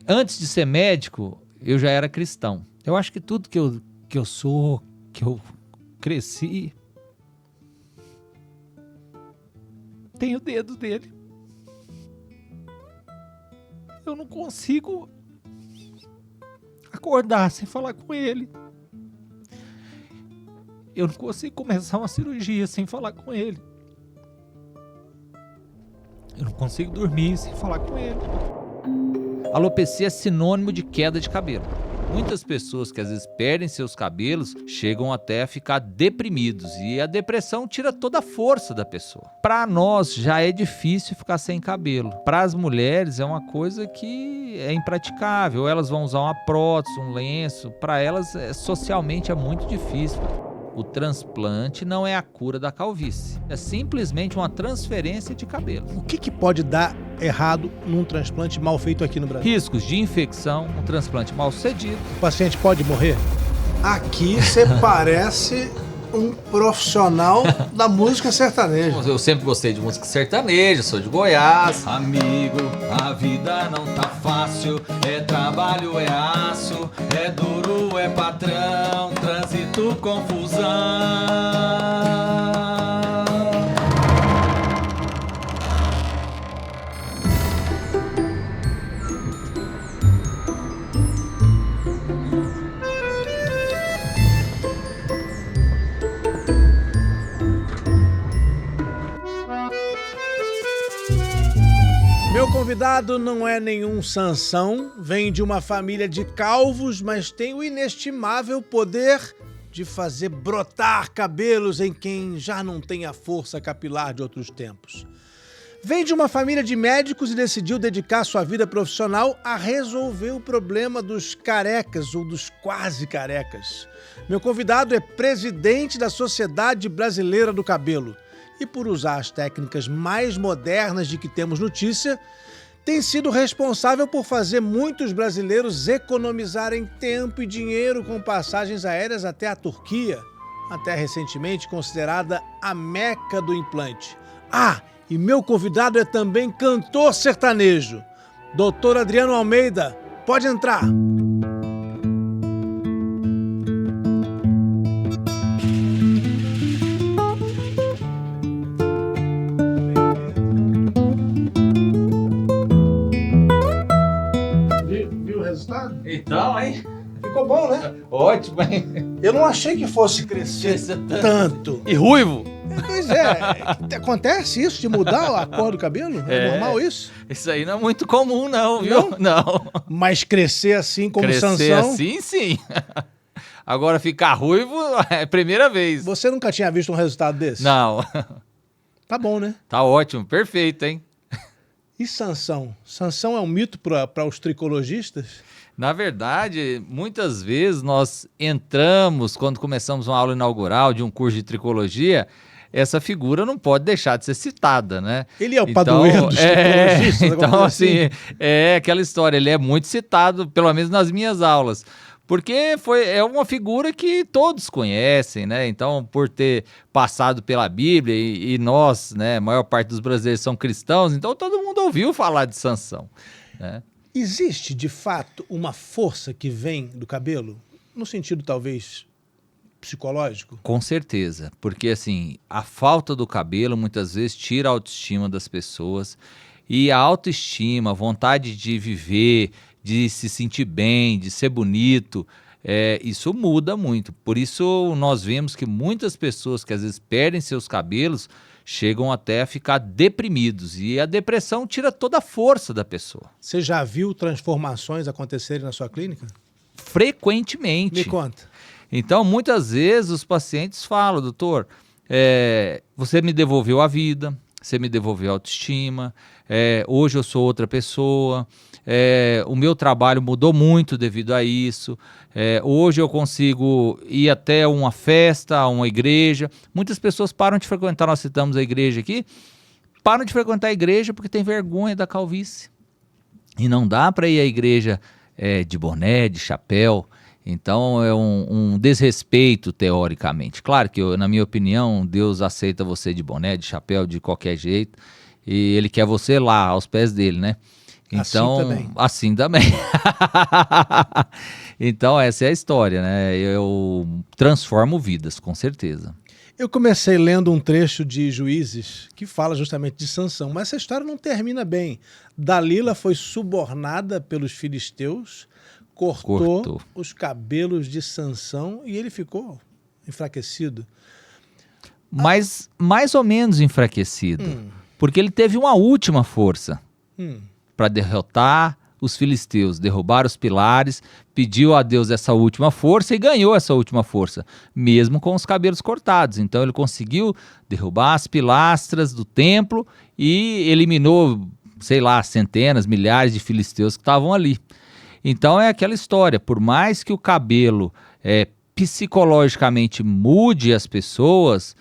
Antes de ser médico, eu já era cristão. Eu acho que tudo que eu sou, que eu cresci, tem o dedo dele. Eu não consigo acordar sem falar com ele. Eu não consigo começar uma cirurgia sem falar com ele. Eu não consigo dormir sem falar com ele. Alopecia é sinônimo de queda de cabelo. Muitas pessoas que às vezes perdem seus cabelos chegam até a ficar deprimidos e a depressão tira toda a força da pessoa. Para nós já é difícil ficar sem cabelo. Para as mulheres é uma coisa que é impraticável. Elas vão usar uma prótese, um lenço. Para elas socialmente é muito difícil. O transplante não é a cura da calvície. É simplesmente uma transferência de cabelo. O que pode dar errado num transplante mal feito aqui no Brasil? Riscos de infecção, um transplante mal sucedido. O paciente pode morrer? Aqui você parece um profissional da música sertaneja. Eu sempre gostei de música sertaneja, sou de Goiás. Amigo, a vida não tá fácil, é trabalho, é aço, é duro, é patrão, trânsito, confusão. Meu convidado não é nenhum Sansão, vem de uma família de calvos, mas tem o inestimável poder de fazer brotar cabelos em quem já não tem a força capilar de outros tempos. Vem de uma família de médicos e decidiu dedicar sua vida profissional a resolver o problema dos carecas ou dos quase carecas. Meu convidado é presidente da Sociedade Brasileira do Cabelo. E por usar as técnicas mais modernas de que temos notícia, tem sido responsável por fazer muitos brasileiros economizarem tempo e dinheiro com passagens aéreas até a Turquia, até recentemente considerada a meca do implante. Ah, e meu convidado é também cantor sertanejo. Dr. Adriano Almeida, pode entrar. Então, hein? Ficou bom, né? Ótimo, hein? Eu não achei que fosse crescer tanto. E ruivo? Pois é. Acontece isso de mudar a cor do cabelo? É normal isso? Isso aí não é muito comum, não, viu? Não. Mas crescer assim como Sansão... Crescer assim, sim. Agora ficar ruivo é a primeira vez. Você nunca tinha visto um resultado desse? Não. Tá bom, né? Tá ótimo, perfeito, hein? E Sansão? Sansão é um mito para os tricologistas? Na verdade, muitas vezes nós entramos, quando começamos uma aula inaugural de um curso de tricologia, essa figura não pode deixar de ser citada, né? Ele é o padroeiro dos tricologistas? Então, assim, é aquela história, ele é muito citado, pelo menos nas minhas aulas, porque é uma figura que todos conhecem, né? Então, por ter passado pela Bíblia e nós, né, a maior parte dos brasileiros são cristãos, então todo mundo ouviu falar de Sansão, né? Existe, de fato, uma força que vem do cabelo? No sentido, talvez, psicológico? Com certeza, porque assim, a falta do cabelo muitas vezes tira a autoestima das pessoas e a autoestima, a vontade de viver, de se sentir bem, de ser bonito, isso muda muito. Por isso nós vemos que muitas pessoas que às vezes perdem seus cabelos chegam até a ficar deprimidos e a depressão tira toda a força da pessoa. Você já viu transformações acontecerem na sua clínica? Frequentemente. Me conta. Então, muitas vezes os pacientes falam, doutor, você me devolveu a vida, você me devolveu a autoestima, hoje eu sou outra pessoa, o meu trabalho mudou muito devido a isso, hoje eu consigo ir até uma festa, a uma igreja. Muitas pessoas param de frequentar, nós citamos a igreja aqui, param de frequentar a igreja porque tem vergonha da calvície. E não dá para ir à igreja de boné, de chapéu. Então é um desrespeito teoricamente. Claro que na minha opinião Deus aceita você de boné, de chapéu, de qualquer jeito e Ele quer você lá aos pés dele, né? Então, também. assim também. Então, essa é a história, né? Eu transformo vidas, com certeza. Eu comecei lendo um trecho de Juízes que fala justamente de Sansão, mas essa história não termina bem. Dalila foi subornada pelos filisteus, cortou os cabelos de Sansão e ele ficou enfraquecido. Mas mais ou menos enfraquecido, porque ele teve uma última força para derrotar os filisteus, derrubar os pilares, pediu a Deus essa última força e ganhou essa última força, mesmo com os cabelos cortados. Então ele conseguiu derrubar as pilastras do templo e eliminou, sei lá, centenas, milhares de filisteus que estavam ali. Então é aquela história, por mais que o cabelo psicologicamente mude as pessoas,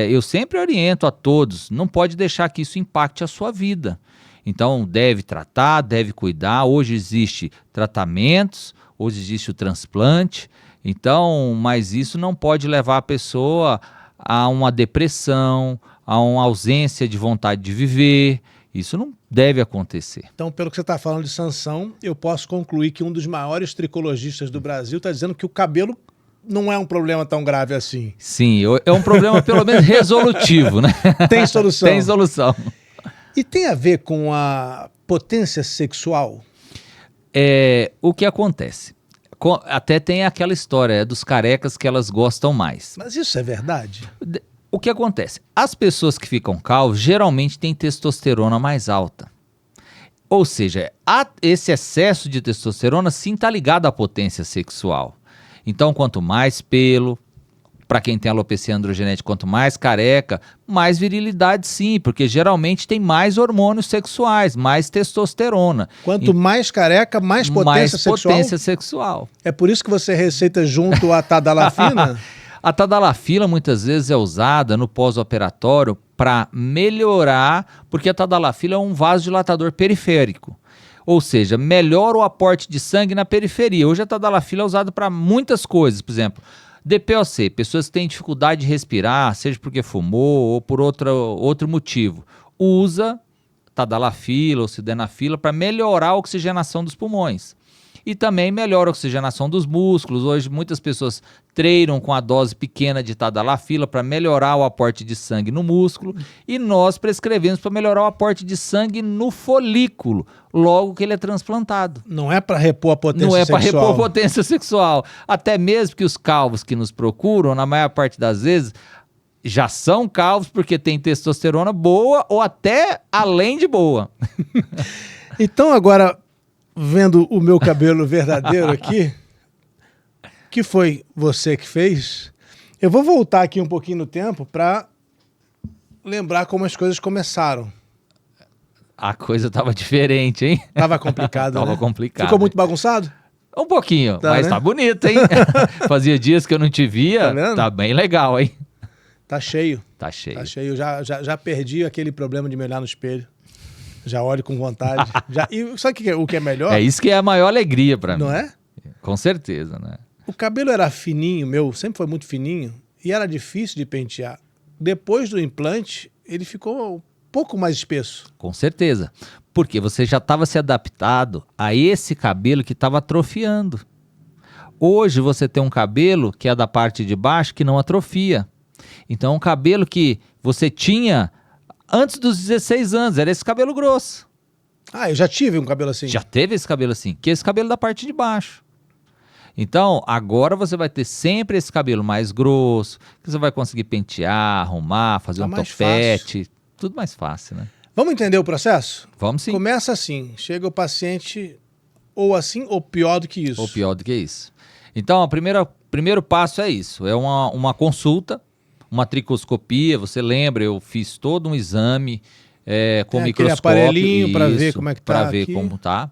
eu sempre oriento a todos, não pode deixar que isso impacte a sua vida. Então deve tratar, deve cuidar. Hoje existe tratamentos, hoje existe o transplante. Então, mas isso não pode levar a pessoa a uma depressão, a uma ausência de vontade de viver. Isso não deve acontecer. Então, pelo que você está falando de Sansão, eu posso concluir que um dos maiores tricologistas do Brasil está dizendo que o cabelo não é um problema tão grave assim. Sim, é um problema pelo menos resolutivo, né? Tem solução. Tem solução. E tem a ver com a potência sexual? O que acontece? Até tem aquela história dos carecas que elas gostam mais. Mas isso é verdade? O que acontece? As pessoas que ficam calvas geralmente têm testosterona mais alta. Ou seja, esse excesso de testosterona sim está ligado à potência sexual. Então, quanto mais pelo, para quem tem alopecia androgenética, quanto mais careca, mais virilidade sim, porque geralmente tem mais hormônios sexuais, mais testosterona. Quanto mais careca, mais potência sexual? Mais potência sexual. É por isso que você receita junto a tadalafila? A tadalafila muitas vezes é usada no pós-operatório para melhorar, porque a tadalafila é um vasodilatador periférico. Ou seja, melhora o aporte de sangue na periferia. Hoje a tadalafila é usada para muitas coisas, por exemplo, DPOC, pessoas que têm dificuldade de respirar, seja porque fumou ou por outro motivo, usa tadalafila ou sildenafila para melhorar a oxigenação dos pulmões. E também melhora a oxigenação dos músculos. Hoje muitas pessoas treinam com a dose pequena de tadalafila para melhorar o aporte de sangue no músculo e nós prescrevemos para melhorar o aporte de sangue no folículo, logo que ele é transplantado. Não é para repor a potência sexual. Não é para repor a potência sexual. Até mesmo que os calvos que nos procuram, na maior parte das vezes, já são calvos porque tem testosterona boa ou até além de boa. Então agora, vendo o meu cabelo verdadeiro aqui, que foi você que fez, eu vou voltar aqui um pouquinho no tempo para lembrar como as coisas começaram. A coisa tava diferente, hein? Tava complicado, Tava né? complicado. Ficou muito bagunçado? Um pouquinho, Tá, mas né? tá bonito, hein? Fazia dias que eu não te via, Tá vendo? tá bem legal, hein? Tá cheio. Tá cheio. Tá cheio. Já perdi aquele problema de me olhar no espelho. Já olho com vontade. E sabe o que é melhor? É isso que é a maior alegria pra mim. Não é? Com certeza, né? O cabelo era fininho, meu, sempre foi muito fininho, e era difícil de pentear. Depois do implante, ele ficou um pouco mais espesso. Com certeza. Porque você já estava se adaptado a esse cabelo que estava atrofiando. Hoje você tem um cabelo que é da parte de baixo que não atrofia. Então, um cabelo que você tinha antes dos 16 anos, era esse cabelo grosso. Ah, eu já tive um cabelo assim. Já teve esse cabelo assim, que é esse cabelo da parte de baixo. Então, agora você vai ter sempre esse cabelo mais grosso, que você vai conseguir pentear, arrumar, fazer Tá um mais topete, tudo mais fácil, né? Vamos entender o processo? Vamos sim. Começa assim, chega o paciente ou assim ou pior do que isso. Ou pior do que isso. Então, primeiro passo é isso, é uma consulta, uma tricoscopia, você lembra, eu fiz todo um exame com Tem aquele microscópio. aparelhinho para ver como é que tá Para ver aqui. como tá.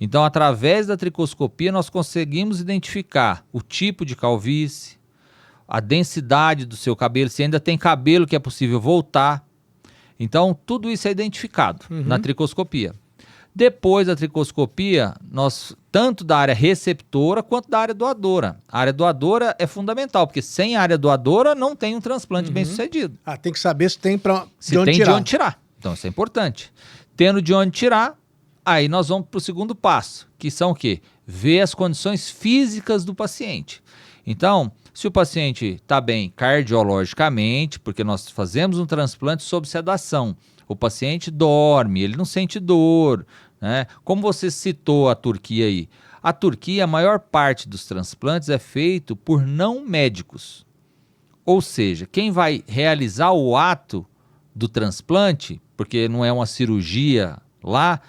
Então, através da tricoscopia, nós conseguimos identificar o tipo de calvície, a densidade do seu cabelo, se ainda tem cabelo que é possível voltar. Então, tudo isso é identificado na tricoscopia. Depois da tricoscopia, nós, tanto da área receptora quanto da área doadora. A área doadora é fundamental, porque sem área doadora não tem um transplante bem sucedido. Ah, tem que saber se tem Se tem de onde tirar. Então, isso é importante. Tendo de onde tirar, Aí nós vamos para o segundo passo, que são o quê? Ver as condições físicas do paciente. Então, se o paciente está bem cardiologicamente, porque nós fazemos um transplante sob sedação, o paciente dorme, ele não sente dor, né? Como você citou a Turquia aí, a Turquia, a maior parte dos transplantes é feito por não médicos. Ou seja, quem vai realizar o ato do transplante, porque não é uma cirurgia lá,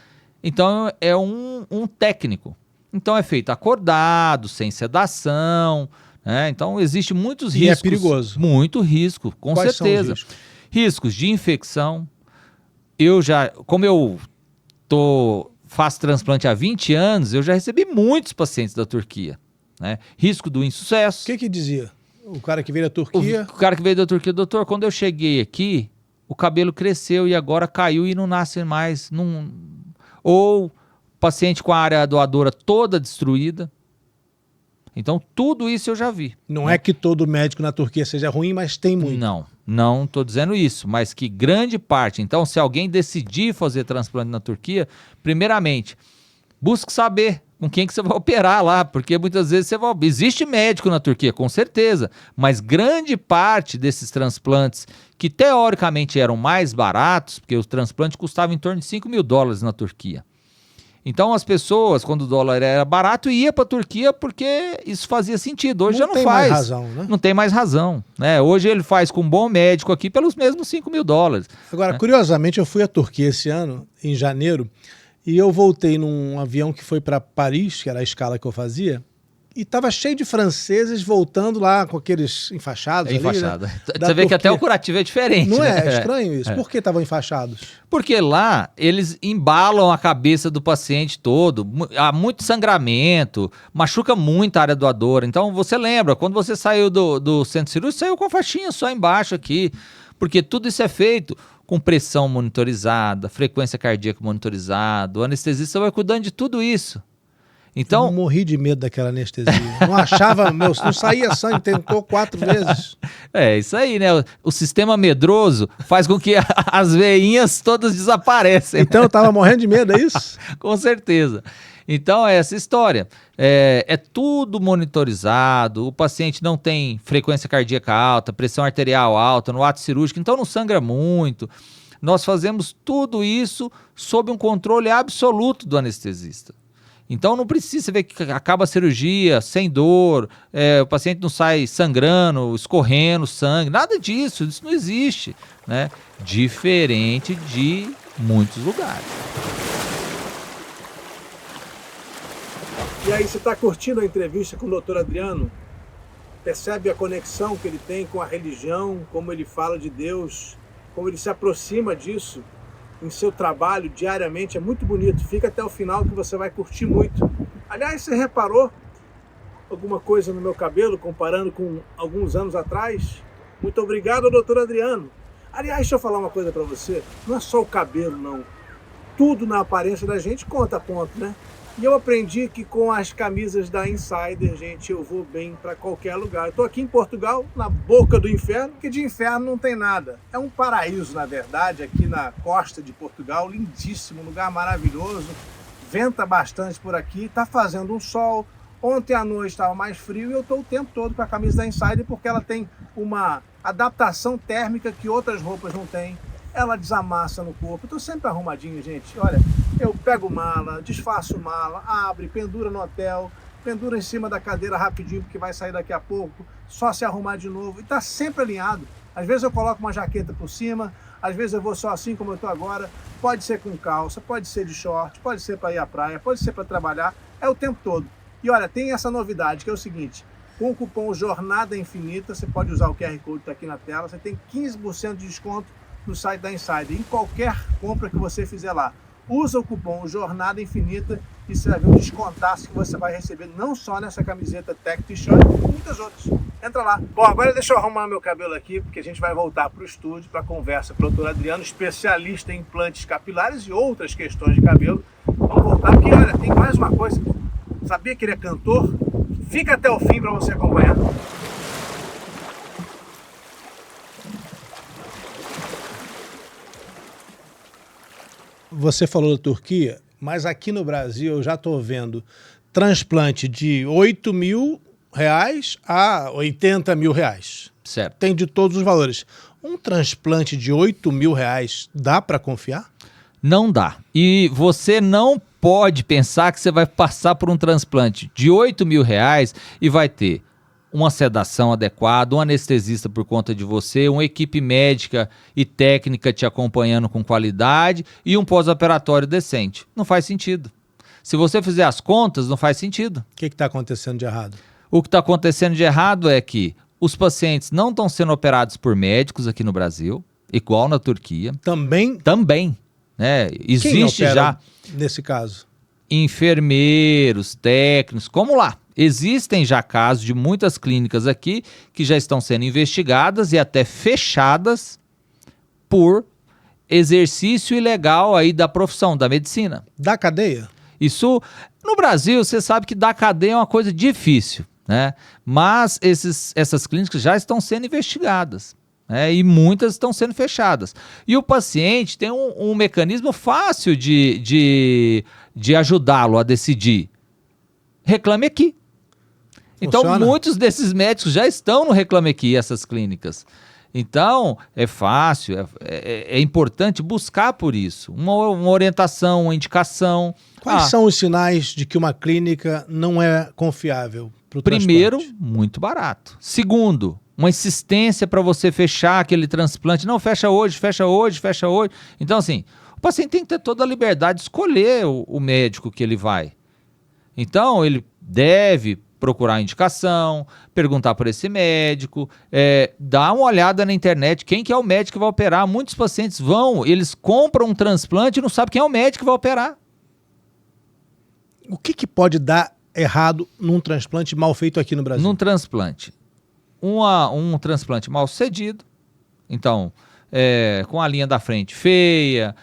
então é um técnico. Então é feito acordado, sem sedação, né? Então existe muitos riscos. E é perigoso. Muito risco, com Quais certeza. são os riscos? Riscos de infecção. Como eu faço transplante há 20 anos, eu já recebi muitos pacientes da Turquia, né? Risco do insucesso. O que dizia? O cara que veio da Turquia? O cara que veio da Turquia, doutor, quando eu cheguei aqui, o cabelo cresceu e agora caiu e não nasce mais. Ou paciente com a área doadora toda destruída. Então, tudo isso eu já vi. Não é que todo médico na Turquia seja ruim, mas tem muito. Não estou dizendo isso, mas que grande parte. Então, se alguém decidir fazer transplante na Turquia, primeiramente, busque saber com quem que você vai operar lá, porque muitas vezes existe médico na Turquia, com certeza, mas grande parte desses transplantes que teoricamente eram mais baratos, porque o transplante custava em torno de $5.000 na Turquia. Então as pessoas, quando o dólar era barato, iam para a Turquia porque isso fazia sentido. Hoje já não faz. Não tem mais razão, né? Não tem mais razão, né? Hoje ele faz com um bom médico aqui pelos mesmos $5.000. Agora, curiosamente, eu fui à Turquia esse ano, em janeiro, e eu voltei num avião que foi para Paris, que era a escala que eu fazia, e estava cheio de franceses voltando lá com aqueles enfaixados. Enfaixado. Ali, né? Você vê que até o curativo é diferente. Não né? é estranho isso? Por que estavam enfaixados? Porque lá eles embalam a cabeça do paciente todo, há muito sangramento, machuca muito a área doadora. Então você lembra, quando você saiu do centro cirúrgico, saiu com a faixinha só embaixo aqui, porque tudo isso é feito com pressão monitorizada, frequência cardíaca monitorizada, o anestesista vai cuidando de tudo isso. Então, eu morri de medo daquela anestesia. Não achava, não saía sangue, tentou 4 vezes. É isso aí, né? O sistema medroso faz com que as veinhas todas desaparecem. Então eu tava morrendo de medo, é isso? Com certeza. Então é essa história. É tudo monitorizado, o paciente não tem frequência cardíaca alta, pressão arterial alta no ato cirúrgico, então não sangra muito. Nós fazemos tudo isso sob um controle absoluto do anestesista. Então não precisa, você ver que acaba a cirurgia sem dor, o paciente não sai sangrando, escorrendo sangue, nada disso, isso não existe, né? Diferente de muitos lugares. E aí, você está curtindo a entrevista com o Dr. Adriano? Percebe a conexão que ele tem com a religião, como ele fala de Deus, como ele se aproxima disso em seu trabalho diariamente, é muito bonito. Fica até o final que você vai curtir muito. Aliás, você reparou alguma coisa no meu cabelo, comparando com alguns anos atrás? Muito obrigado, doutor Adriano. Aliás, deixa eu falar uma coisa para você. Não é só o cabelo, não. Tudo na aparência da gente conta ponto, né? E eu aprendi que com as camisas da Insider, gente, eu vou bem para qualquer lugar. Eu tô aqui em Portugal, na boca do inferno, que de inferno não tem nada. É um paraíso, na verdade, aqui na costa de Portugal, lindíssimo, lugar maravilhoso. Venta bastante por aqui, tá fazendo um sol. Ontem à noite estava mais frio e eu tô o tempo todo com a camisa da Insider porque ela tem uma adaptação térmica que outras roupas não têm. Ela desamassa no corpo. Eu tô sempre arrumadinho, gente. Olha, eu pego mala, desfaço mala, abre, pendura no hotel, pendura em cima da cadeira rapidinho, porque vai sair daqui a pouco, só se arrumar de novo. E tá sempre alinhado. Às vezes eu coloco uma jaqueta por cima, às vezes eu vou só assim como eu tô agora. Pode ser com calça, pode ser de short, pode ser para ir à praia, pode ser para trabalhar. É o tempo todo. E olha, tem essa novidade, que é o seguinte. Com o cupom Jornada Infinita, você pode usar o QR Code que tá aqui na tela, você tem 15% de desconto no site da Insider, em qualquer compra que você fizer lá. Usa o cupom Jornada Infinita e você vai ver um descontaço que você vai receber não só nessa camiseta Tech T-shirt, como muitas outras. Entra lá. Bom, agora deixa eu arrumar meu cabelo aqui, porque a gente vai voltar para o estúdio para a conversa com o Dr. Adriano, especialista em implantes capilares e outras questões de cabelo. Vamos voltar, porque olha, tem mais uma coisa. Sabia que ele é cantor? Fica até o fim para você acompanhar. Você falou da Turquia, Mas aqui no Brasil eu já estou vendo transplante de R$8.000 a R$80.000. Certo. Tem de todos os valores. Um transplante de R$8.000 dá para confiar? Não dá. E você não pode pensar que você vai passar por um transplante de R$8.000 e vai ter uma sedação adequada, um anestesista por conta de você, uma equipe médica e técnica te acompanhando com qualidade e um pós-operatório decente. Não faz sentido. Se você fizer as contas, não faz sentido. O que está acontecendo de errado? O que está acontecendo de errado é que os pacientes não estão sendo operados por médicos aqui no Brasil, igual na Turquia. Também? Também. Né? Existe Quem opera já nesse caso? Enfermeiros, técnicos, como lá. Existem já casos de muitas clínicas aqui que já estão sendo investigadas e até fechadas por exercício ilegal aí da profissão, da medicina. Da cadeia? Isso, no Brasil, você sabe que da cadeia é uma coisa difícil, né? Mas essas clínicas já estão sendo investigadas. E muitas estão sendo fechadas. E o paciente tem um mecanismo fácil de ajudá-lo a decidir. Reclame Aqui. Então, Funciona? muitos desses médicos já estão no Reclame Aqui, essas clínicas. Então, é fácil, é importante buscar por isso. Uma orientação, uma indicação. Quais são os sinais de que uma clínica não é confiável para o transplante? Primeiro, muito barato. Segundo, uma insistência para você fechar aquele transplante. Não, fecha hoje, fecha hoje, fecha hoje. Então, assim, o paciente tem que ter toda a liberdade de escolher o médico que ele vai. Então, ele deve procurar a indicação, perguntar por esse médico, dar uma olhada na internet, quem que é o médico que vai operar. Muitos pacientes eles compram um transplante e não sabem quem é o médico que vai operar. O que pode dar errado num transplante mal feito aqui no Brasil? Num transplante. Um transplante mal sucedido, então, com a linha da frente feia,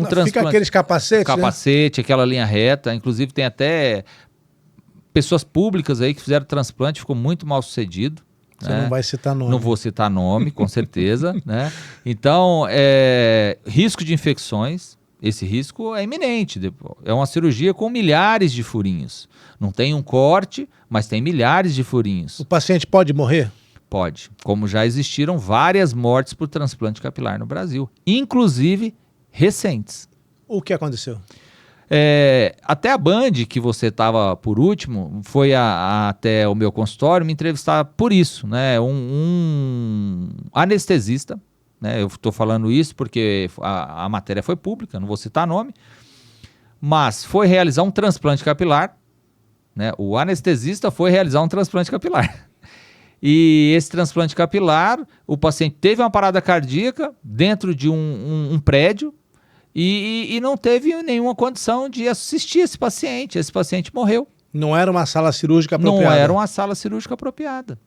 transplante... Fica aqueles capacetes, capacete, né? Aquela linha reta, inclusive tem até pessoas públicas aí que fizeram transplante, ficou muito mal sucedido. Você não vai citar nome. Não vou citar nome, com certeza, né? Então, risco de infecções, esse risco é iminente. É uma cirurgia com milhares de furinhos. Não tem um corte, mas tem milhares de furinhos. O paciente pode morrer? Pode. Como já existiram várias mortes por transplante capilar no Brasil, inclusive recentes. O que aconteceu? Até a Band, que você estava por último, foi até o meu consultório me entrevistar por isso, né? Um anestesista, né? Eu estou falando isso porque a matéria foi pública, não vou citar nome, mas foi realizar um transplante capilar, né? O anestesista foi realizar um transplante capilar. E esse transplante capilar, o paciente teve uma parada cardíaca dentro de um prédio, e não teve nenhuma condição de assistir esse paciente. Esse paciente morreu. Não era uma sala cirúrgica apropriada? Não era uma sala cirúrgica apropriada.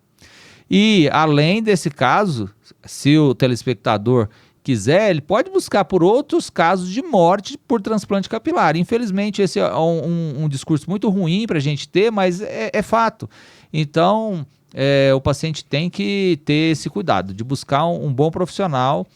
E, além desse caso, se o telespectador quiser, ele pode buscar por outros casos de morte por transplante capilar. Infelizmente, esse é um discurso muito ruim para a gente ter, mas é fato. Então, o paciente tem que ter esse cuidado de buscar um bom profissional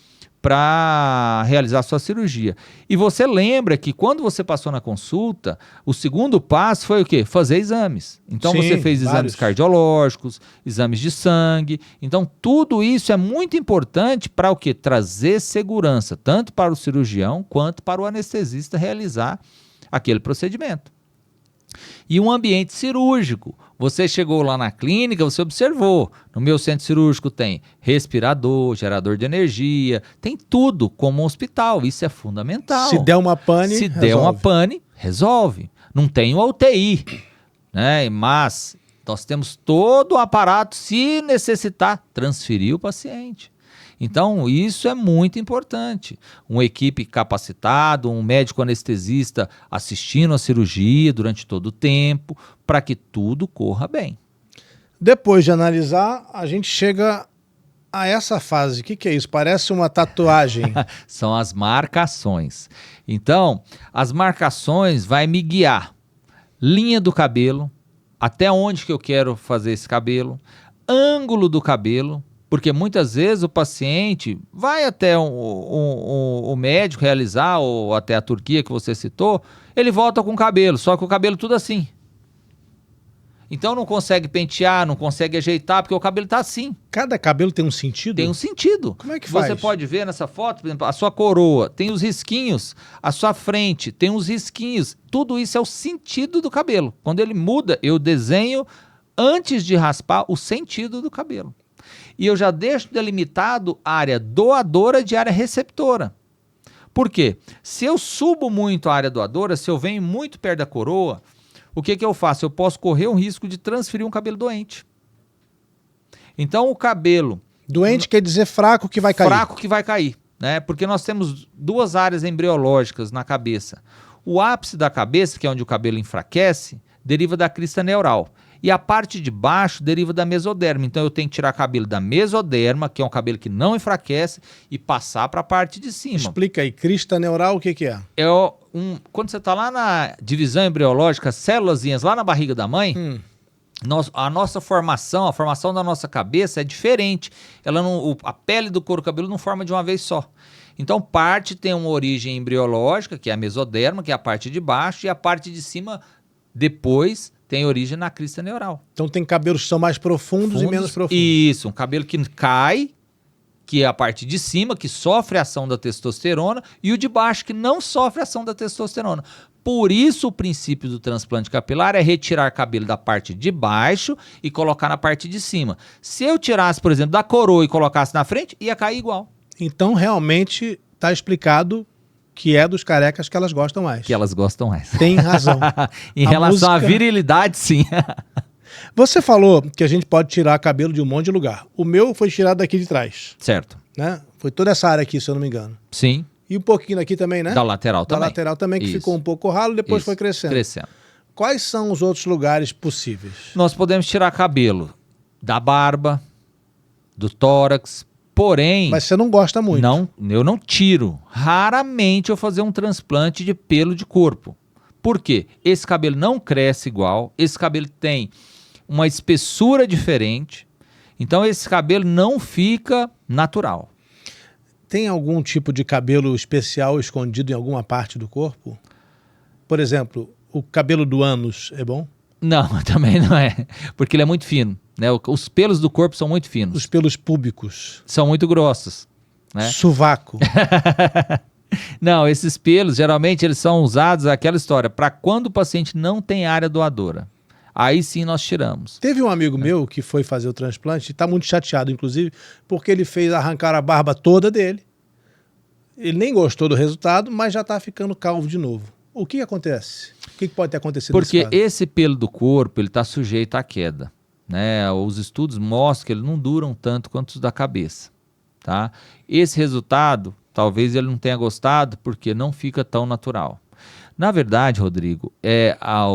para realizar sua cirurgia. E você lembra que quando você passou na consulta, o segundo passo foi o quê? Fazer exames. Então você fez exames cardiológicos, exames de sangue. Então tudo isso é muito importante para o quê? Trazer segurança, tanto para o cirurgião quanto para o anestesista realizar aquele procedimento. E um ambiente cirúrgico. Você chegou lá na clínica, você observou. No meu centro cirúrgico tem respirador, gerador de energia, tem tudo como um hospital. Isso é fundamental. Se der uma pane, Se der uma pane, resolve. Não tem uma UTI, né? Mas nós temos todo o aparato, se necessitar, transferir o paciente. Então, isso é muito importante. Uma equipe capacitada, um médico anestesista assistindo a cirurgia durante todo o tempo, para que tudo corra bem. Depois de analisar, a gente chega a essa fase. O que é isso? Parece uma tatuagem. São as marcações. Então, as marcações vai me guiar. Linha do cabelo, até onde que eu quero fazer esse cabelo, ângulo do cabelo, Porque muitas vezes o paciente vai até o médico realizar, ou até a Turquia que você citou, ele volta com o cabelo, só que o cabelo tudo assim. Então não consegue pentear, não consegue ajeitar, porque o cabelo tá assim. Cada cabelo tem um sentido? Tem um sentido. Como é que faz? Você pode ver nessa foto, por exemplo, a sua coroa, tem os risquinhos, a sua frente tem os risquinhos. Tudo isso é o sentido do cabelo. Quando ele muda, eu desenho, antes de raspar, o sentido do cabelo. E eu já deixo delimitado a área doadora de área receptora. Por quê? Se eu subo muito a área doadora, se eu venho muito perto da coroa, o que eu faço? Eu posso correr um risco de transferir um cabelo doente. Então o cabelo... Doente quer dizer fraco que vai cair. Fraco que vai cair, né? Porque nós temos duas áreas embriológicas na cabeça. O ápice da cabeça, que é onde o cabelo enfraquece, deriva da crista neural. E a parte de baixo deriva da mesoderma. Então eu tenho que tirar cabelo da mesoderma, que é um cabelo que não enfraquece, e passar para a parte de cima. Explica aí, crista neural, o que é? Quando você está lá na divisão embriológica, as célulazinhas lá na barriga da mãe, a nossa formação, a formação da nossa cabeça é diferente. A pele do couro cabeludo não forma de uma vez só. Então parte tem uma origem embriológica, que é a mesoderma, que é a parte de baixo, e a parte de cima, depois, tem origem na crista neural. Então tem cabelos que são mais profundos e menos profundos. Isso, um cabelo que cai, que é a parte de cima, que sofre a ação da testosterona, e o de baixo, que não sofre a ação da testosterona. Por isso, o princípio do transplante capilar é retirar cabelo da parte de baixo e colocar na parte de cima. Se eu tirasse, por exemplo, da coroa e colocasse na frente, ia cair igual. Então, realmente, está explicado que é dos carecas que elas gostam mais. Que elas gostam mais. Tem razão. Em relação à virilidade, sim. Você falou que a gente pode tirar cabelo de um monte de lugar. O meu foi tirado daqui de trás. Certo. Né? Foi toda essa área aqui, se eu não me engano. Sim. E um pouquinho daqui também, né? Da lateral também. Da lateral também, que ficou um pouco ralo, depois foi crescendo. Quais são os outros lugares possíveis? Nós podemos tirar cabelo da barba, do tórax, porém... Mas você não gosta muito. Não, eu não tiro. Raramente eu fazer um transplante de pelo de corpo. Por quê? Esse cabelo não cresce igual, esse cabelo tem uma espessura diferente, então esse cabelo não fica natural. Tem algum tipo de cabelo especial escondido em alguma parte do corpo? Por exemplo, o cabelo do ânus é bom? Não, também não é, porque ele é muito fino, né? Os pelos do corpo são muito finos. Os pelos púbicos? São muito grossos, né? Sovaco? Não, esses pelos, geralmente, eles são usados, aquela história, para quando o paciente não tem área doadora. Aí sim nós tiramos. Teve um amigo meu que foi fazer o transplante, e está muito chateado, inclusive, porque ele fez arrancar a barba toda dele. Ele nem gostou do resultado, mas já está ficando calvo de novo. O que acontece? O que pode ter acontecido nesse caso? Porque esse pelo do corpo, ele está sujeito à queda, né? Os estudos mostram que eles não duram tanto quanto os da cabeça, tá? Esse resultado, talvez ele não tenha gostado, porque não fica tão natural. Na verdade, Rodrigo,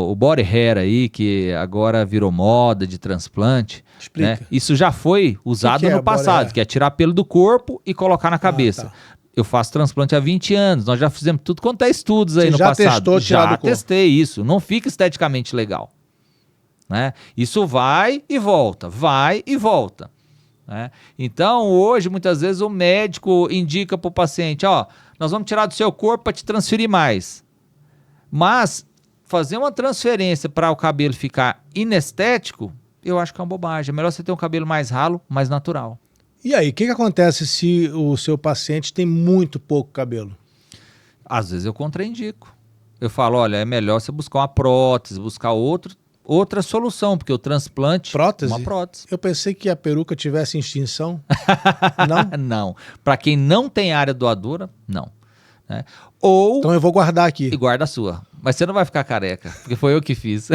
o body hair aí, que agora virou moda de transplante, né? Isso já foi usado no passado, que é tirar pelo do corpo e colocar na cabeça. Tá. Eu faço transplante há 20 anos, nós já fizemos tudo quanto é estudos aí no passado. Já testei isso, não fica esteticamente legal, né? Isso vai e volta, né? Então, hoje, muitas vezes, o médico indica para o paciente, ó, nós vamos tirar do seu corpo para te transferir mais. Mas fazer uma transferência para o cabelo ficar inestético, eu acho que é uma bobagem. É melhor você ter um cabelo mais ralo, mais natural. E aí, o que acontece se o seu paciente tem muito pouco cabelo? Às vezes eu contraindico. Eu falo, olha, é melhor você buscar uma prótese, buscar outra solução, porque o transplante... Prótese? Uma prótese. Eu pensei que a peruca tivesse extinção. Não? Não. Para quem não tem área doadora, não. Né? Ou... Então eu vou guardar aqui. E guarda a sua. Mas você não vai ficar careca, porque foi eu que fiz.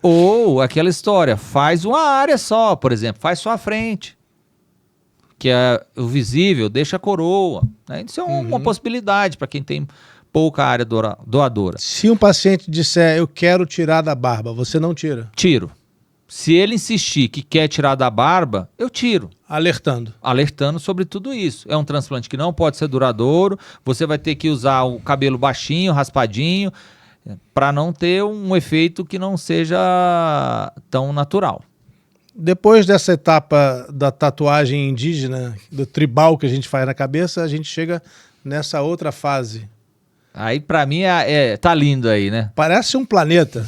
Ou aquela história, faz uma área só, por exemplo, faz só a frente, que é o visível, deixa a coroa. Né? Isso é uma possibilidade para quem tem pouca área doadora. Se um paciente disser, eu quero tirar da barba, você não tira? Tiro. Se ele insistir que quer tirar da barba, eu tiro. Alertando. Alertando sobre tudo isso. É um transplante que não pode ser duradouro, você vai ter que usar o cabelo baixinho, raspadinho, para não ter um efeito que não seja tão natural. Depois dessa etapa da tatuagem indígena, do tribal que a gente faz na cabeça, a gente chega nessa outra fase. Aí pra mim tá lindo aí, né? Parece um planeta.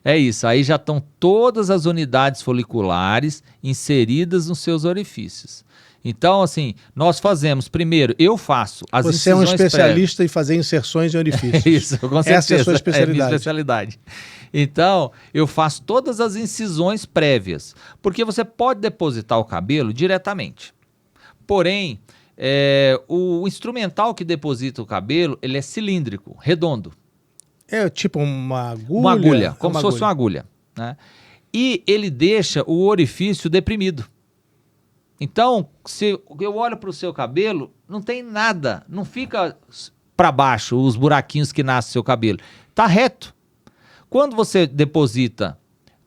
É isso, aí já estão todas as unidades foliculares inseridas nos seus orifícios. Então, assim, nós fazemos, primeiro, eu faço as incisões. Você é um especialista em fazer inserções em orifícios. Isso, com certeza. Essa é a sua especialidade. É a minha especialidade. Então, eu faço todas as incisões prévias, porque você pode depositar o cabelo diretamente. Porém, o instrumental que deposita o cabelo, ele é cilíndrico, redondo. É tipo uma agulha? Uma agulha, como se fosse uma agulha, né? E ele deixa o orifício deprimido. Então, se eu olho para o seu cabelo, não tem nada, não fica para baixo os buraquinhos que nascem no seu cabelo. Está reto. Quando você deposita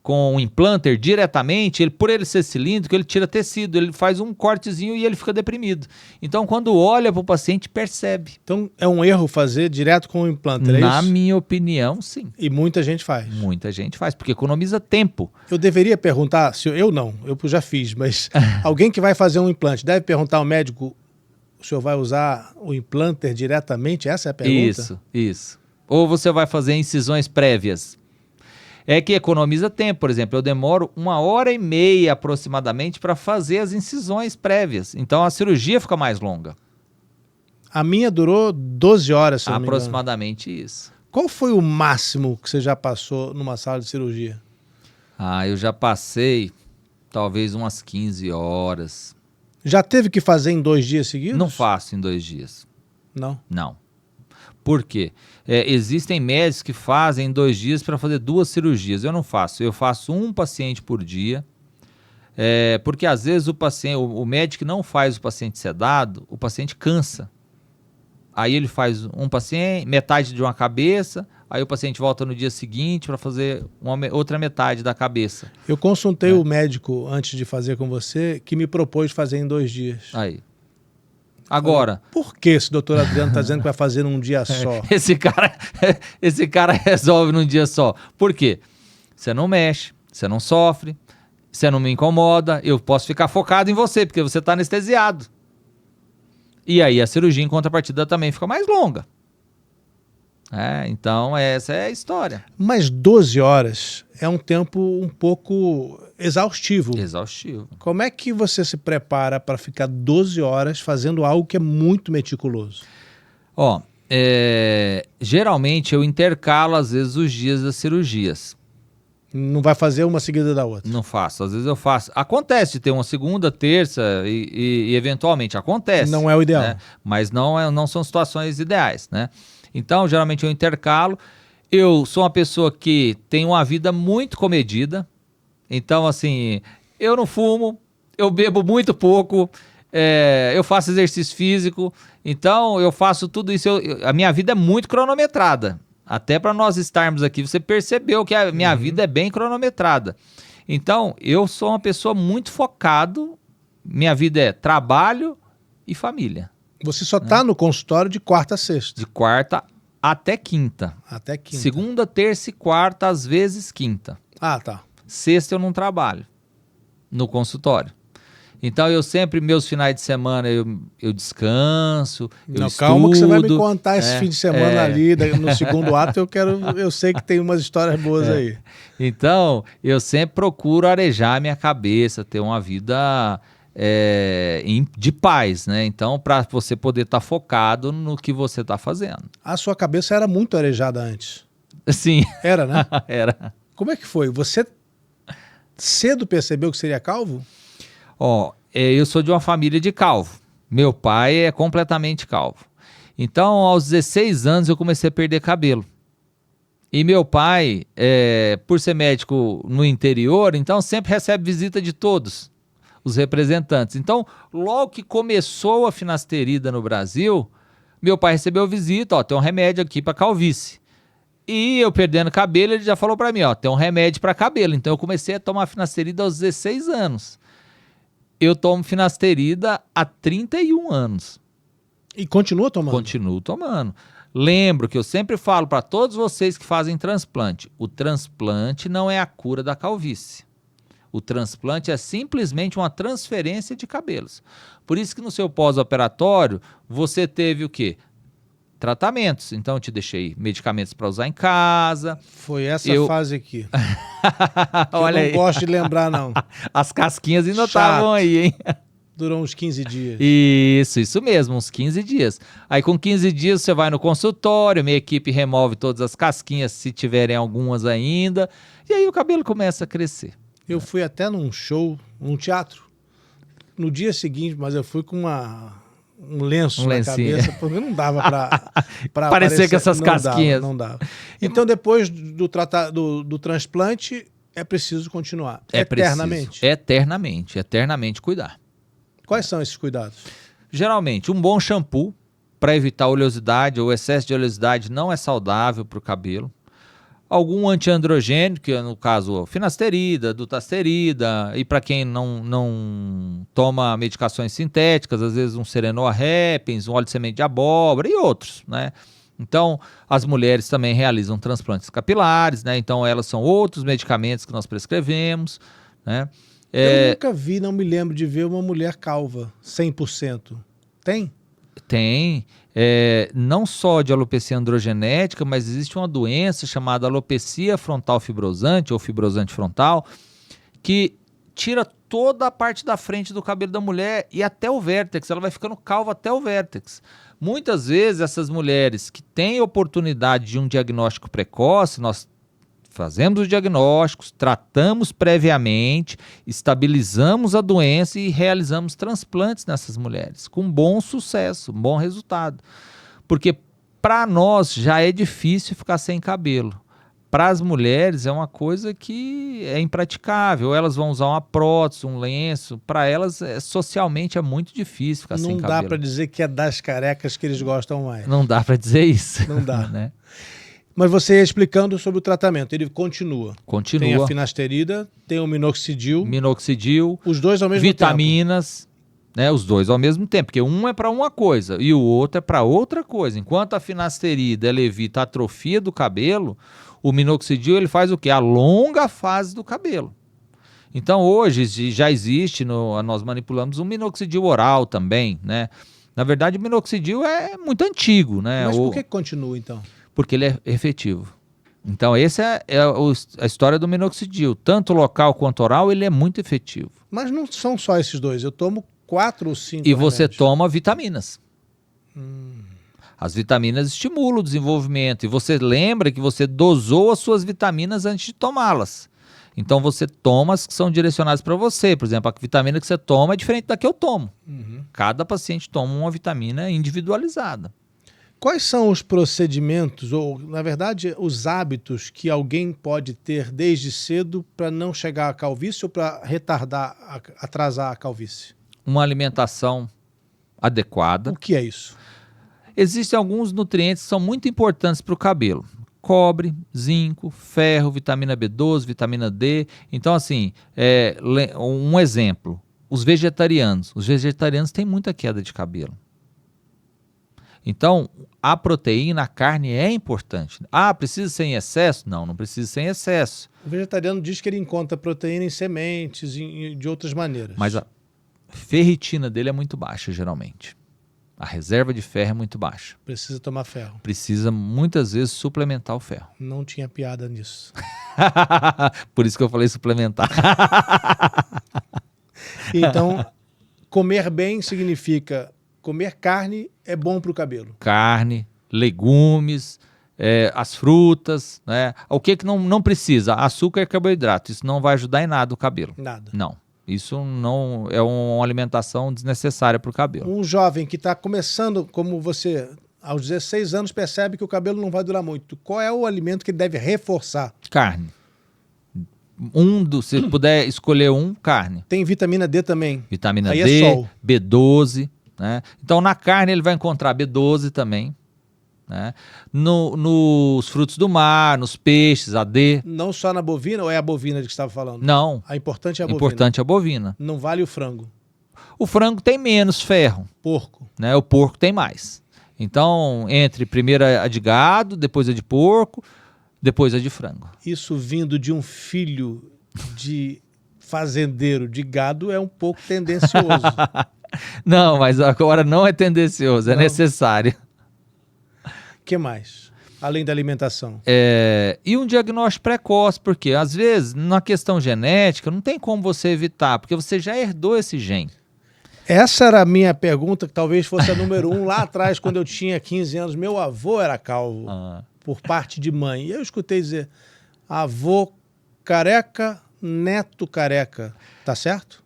com o implanter diretamente, por ele ser cilíndrico, ele tira tecido, ele faz um cortezinho e ele fica deprimido. Então, quando olha para o paciente, percebe. Então, é um erro fazer direto com o implanter, é isso? Na minha opinião, sim. E muita gente faz. Muita gente faz, porque economiza tempo. Eu deveria perguntar, eu já fiz, mas alguém que vai fazer um implante deve perguntar ao médico, o senhor vai usar o implanter diretamente? Essa é a pergunta? Isso. Ou você vai fazer incisões prévias. É que economiza tempo, por exemplo, eu demoro 1h30 aproximadamente para fazer as incisões prévias. Então a cirurgia fica mais longa. A minha durou 12 horas, se não me engano. Aproximadamente isso. Qual foi o máximo que você já passou numa sala de cirurgia? Eu já passei talvez umas 15 horas. Já teve que fazer em 2 dias seguidos? Não faço em 2 dias. Não. Por quê? Existem médicos que fazem em 2 dias para fazer 2 cirurgias. Eu não faço. Eu faço um paciente por dia. Porque às vezes o médico não faz o paciente sedado, o paciente cansa. Aí ele faz um paciente, metade de uma cabeça, aí o paciente volta no dia seguinte para fazer outra metade da cabeça. Eu consultei o médico antes de fazer com você, que me propôs fazer em 2 dias. Aí. Agora... Por que esse doutor Adriano está dizendo que vai fazer num dia só? Esse cara resolve num dia só. Por quê? Você não mexe, você não sofre, você não me incomoda, eu posso ficar focado em você, porque você está anestesiado. E aí a cirurgia em contrapartida também fica mais longa. Então essa é a história. Mas 12 horas é um tempo um pouco exaustivo. Exaustivo. Como é que você se prepara para ficar 12 horas fazendo algo que é muito meticuloso? Geralmente eu intercalo às vezes os dias das cirurgias. Não vai fazer uma seguida da outra? Não faço, às vezes eu faço. Acontece de ter uma segunda, terça e eventualmente acontece. Não é o ideal. Né? Mas não são situações ideais, né? Então, geralmente eu intercalo. Eu sou uma pessoa que tem uma vida muito comedida. Então, assim, eu não fumo, eu bebo muito pouco, eu faço exercício físico. Então, eu faço tudo isso. A minha vida é muito cronometrada. Até para nós estarmos aqui, você percebeu que a minha vida é bem cronometrada. Então, eu sou uma pessoa muito focado. Minha vida é trabalho e família. Você só está no consultório de quarta a sexta? De quarta até quinta. Até quinta. Segunda, terça e quarta, às vezes quinta. Tá. Sexta eu não trabalho no consultório. Então eu sempre, meus finais de semana, eu descanso, eu estudo. Calma que você vai me contar esse fim de semana ali, no segundo ato, eu sei que tem umas histórias boas aí. Então, eu sempre procuro arejar minha cabeça, ter uma vida de paz, né? Então, para você poder estar focado no que você está fazendo. A sua cabeça era muito arejada antes. Sim. Era, né? Era. Como é que foi? Você cedo percebeu que seria calvo? Eu sou de uma família de calvo. Meu pai é completamente calvo. Então, aos 16 anos, eu comecei a perder cabelo. E meu pai, por ser médico no interior, então sempre recebe visita de todos os representantes. Então, logo que começou a finasterida no Brasil, meu pai recebeu visita, tem um remédio aqui para calvície. E eu perdendo cabelo, ele já falou para mim, tem um remédio para cabelo. Então, eu comecei a tomar finasterida aos 16 anos. Eu tomo finasterida há 31 anos. E continua tomando? Continuo tomando. Lembro que eu sempre falo para todos vocês que fazem transplante, o transplante não é a cura da calvície. O transplante é simplesmente uma transferência de cabelos. Por isso que no seu pós-operatório, você teve o quê? Tratamentos. Então, eu te deixei medicamentos para usar em casa. Foi essa fase aqui. Olha eu não aí. gosto de lembrar, não. As casquinhas ainda estavam aí, hein? Durou uns 15 dias. Isso mesmo, uns 15 dias. Aí com 15 dias você vai no consultório, minha equipe remove todas as casquinhas, se tiverem algumas ainda, e aí o cabelo começa a crescer. Eu fui até num show, num teatro, no dia seguinte, mas eu fui com um lenço na cabeça, porque não dava para parecer com essas casquinhas. Não dava. Então depois do transplante, é preciso continuar. Eternamente. Eternamente cuidar. Quais são esses cuidados? Geralmente, um bom shampoo para evitar oleosidade. O excesso de oleosidade não é saudável para o cabelo. Algum antiandrogênio, que é no caso finasterida, dutasterida, e para quem não toma medicações sintéticas, às vezes um Serenoa Repens, um óleo de semente de abóbora e outros, né? Então, as mulheres também realizam transplantes capilares, né? Então, elas são outros medicamentos que nós prescrevemos, né? Eu nunca vi, não me lembro de ver uma mulher calva, 100%. Tem? Tem. Não só de alopecia androgenética, mas existe uma doença chamada alopecia frontal fibrosante ou fibrosante frontal, que tira toda a parte da frente do cabelo da mulher e até o vértex. Ela vai ficando calva até o vértex. Muitas vezes essas mulheres que têm oportunidade de um diagnóstico precoce, nós fazemos os diagnósticos, tratamos previamente, estabilizamos a doença e realizamos transplantes nessas mulheres, com bom sucesso, bom resultado. Porque para nós já é difícil ficar sem cabelo. Para as mulheres é uma coisa que é impraticável. Elas vão usar uma prótese, um lenço. Para elas, socialmente, é muito difícil ficar sem cabelo. Não dá para dizer que é das carecas que eles gostam mais. Não dá para dizer isso. Não dá. Né? Mas você ia explicando sobre o tratamento, ele continua. Continua. Tem a finasterida, tem o minoxidil. Os dois ao mesmo vitaminas, tempo. Né, os dois ao mesmo tempo, porque um é para uma coisa e o outro é para outra coisa. Enquanto a finasterida ela evita a atrofia do cabelo, o minoxidil ele faz o quê? Alonga a fase do cabelo. Então hoje já existe, nós manipulamos um minoxidil oral também, né? Na verdade o minoxidil é muito antigo, né? Mas por que continua então? Porque ele é efetivo. Então, essa é a história do minoxidil. Tanto local quanto oral, ele é muito efetivo. Mas não são só esses dois. Eu tomo 4 ou 5 E você toma vitaminas. As vitaminas estimulam o desenvolvimento. E você lembra que você dosou as suas vitaminas antes de tomá-las. Então, você toma as que são direcionadas para você. Por exemplo, a vitamina que você toma é diferente da que eu tomo. Cada paciente toma uma vitamina individualizada. Quais são os procedimentos, ou, na verdade, os hábitos que alguém pode ter desde cedo para não chegar à calvície ou para atrasar a calvície? Uma alimentação adequada. O que é isso? Existem alguns nutrientes que são muito importantes para o cabelo. Cobre, zinco, ferro, vitamina B12, vitamina D. Então, assim, um exemplo. Os vegetarianos. Os vegetarianos têm muita queda de cabelo. Então, a proteína, a carne é importante. Precisa ser em excesso? Não precisa ser em excesso. O vegetariano diz que ele encontra proteína em sementes e de outras maneiras. Mas a ferritina dele é muito baixa, geralmente. A reserva de ferro é muito baixa. Precisa tomar ferro. Precisa, muitas vezes, suplementar o ferro. Não tinha piada nisso. Por isso que eu falei suplementar. Então, comer bem significa... Comer carne é bom para o cabelo. Carne, legumes, as frutas, né? O que não precisa? Açúcar e carboidrato. Isso não vai ajudar em nada o cabelo. Nada. Não. Isso não é uma alimentação desnecessária para o cabelo. Um jovem que está começando, como você, aos 16 anos, percebe que o cabelo não vai durar muito. Qual é o alimento que ele deve reforçar? Carne. Se puder escolher carne. Tem vitamina D também. Vitamina D, sol. B12... Né? Então, na carne ele vai encontrar B12 também, né? Nos frutos do mar, nos peixes, a D. Não só na bovina, ou é a bovina de que você estava falando? Não. A importante é a bovina. Importante é a bovina. Não vale o frango? O frango tem menos ferro. Porco. Né? O porco tem mais. Então, primeiro a de gado, depois a de porco, depois a de frango. Isso vindo de um filho de fazendeiro de gado é um pouco tendencioso. Não, mas agora não é tendencioso, é necessário. O que mais? Além da alimentação. E um diagnóstico precoce, porque às vezes, na questão genética, não tem como você evitar, porque você já herdou esse gene. Essa era a minha pergunta, que talvez fosse a número 1. Lá atrás, quando eu tinha 15 anos, meu avô era calvo, por parte de mãe. E eu escutei dizer, avô careca, neto careca. Tá certo?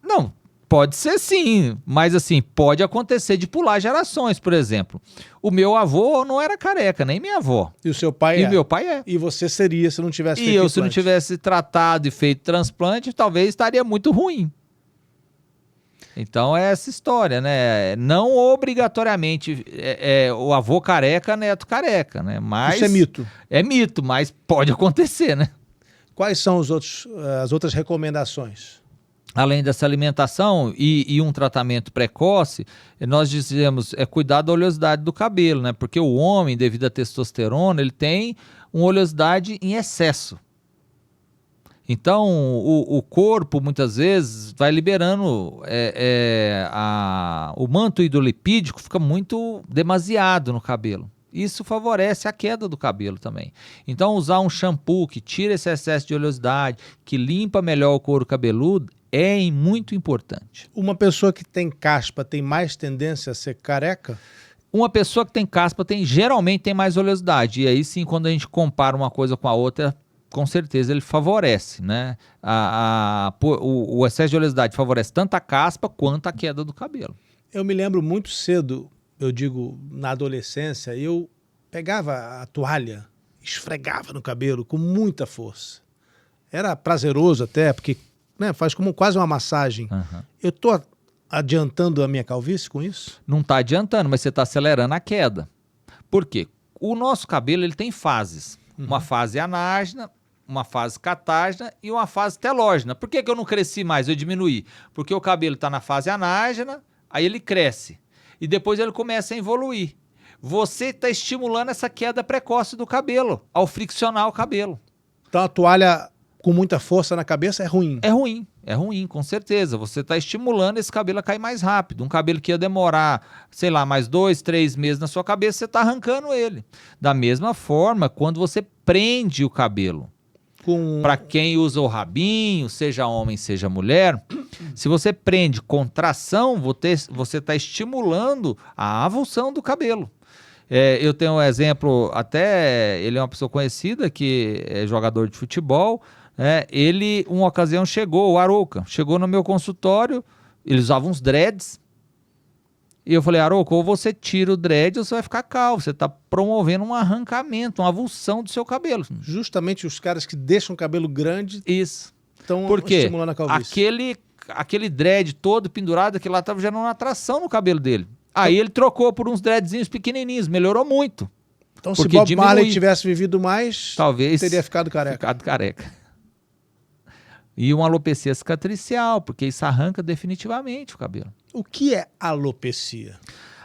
Não, pode ser sim, mas assim, pode acontecer de pular gerações, por exemplo. O meu avô não era careca, nem minha avó. E o seu pai E meu pai é. E você seria se não tivesse feito E eu, implante. se não tivesse tratado e feito transplante, talvez estaria muito ruim. Então é essa história, né? Não obrigatoriamente o avô careca, neto careca, né? Mas isso é mito. É mito, mas pode acontecer, né? Quais são as outras recomendações? Além dessa alimentação e um tratamento precoce, nós dizemos cuidar da oleosidade do cabelo, né? Porque o homem, devido à testosterona, ele tem uma oleosidade em excesso. Então, o corpo, muitas vezes, vai liberando o manto hidrolipídico, fica muito demasiado no cabelo. Isso favorece a queda do cabelo também. Então, usar um shampoo que tira esse excesso de oleosidade, que limpa melhor o couro cabeludo, é muito importante. Uma pessoa que tem caspa tem mais tendência a ser careca? Uma pessoa que tem caspa geralmente tem mais oleosidade. E aí sim, quando a gente compara uma coisa com a outra, com certeza ele favorece, né? O excesso de oleosidade favorece tanto a caspa quanto a queda do cabelo. Eu me lembro muito cedo, eu digo na adolescência, eu pegava a toalha, esfregava no cabelo com muita força. Era prazeroso até, porque faz como quase uma massagem. Uhum. Eu estou adiantando a minha calvície com isso? Não está adiantando, mas você está acelerando a queda. Por quê? O nosso cabelo ele tem fases. Uma fase anágena, uma fase catágena e uma fase telógena. Por que eu não cresci mais, eu diminuí? Porque o cabelo está na fase anágena, aí ele cresce. E depois ele começa a evoluir. Você está estimulando essa queda precoce do cabelo, ao friccionar o cabelo. Então a toalha com muita força na cabeça é ruim? É ruim, com certeza. Você está estimulando esse cabelo a cair mais rápido. Um cabelo que ia demorar, sei lá, mais 2, 3 meses na sua cabeça, você está arrancando ele. Da mesma forma, quando você prende o cabelo, para quem usa o rabinho, seja homem, seja mulher, se você prende com tração, você está estimulando a avulsão do cabelo. Eu tenho um exemplo, até ele é uma pessoa conhecida, que é jogador de futebol. Ele, uma ocasião, o Arouca, chegou no meu consultório, ele usava uns dreads, e eu falei, Arouca, ou você tira o dread ou você vai ficar calvo, você está promovendo um arrancamento, uma avulsão do seu cabelo. Justamente os caras que deixam o cabelo grande estão estimulando a calvície. Aquele dread todo pendurado, aquele lá estava gerando uma atração no cabelo dele. Aí ele trocou por uns dreadzinhos pequenininhos, melhorou muito. Então se Bob Marley tivesse vivido mais, talvez teria ficado careca. E uma alopecia cicatricial, porque isso arranca definitivamente o cabelo. O que é alopecia?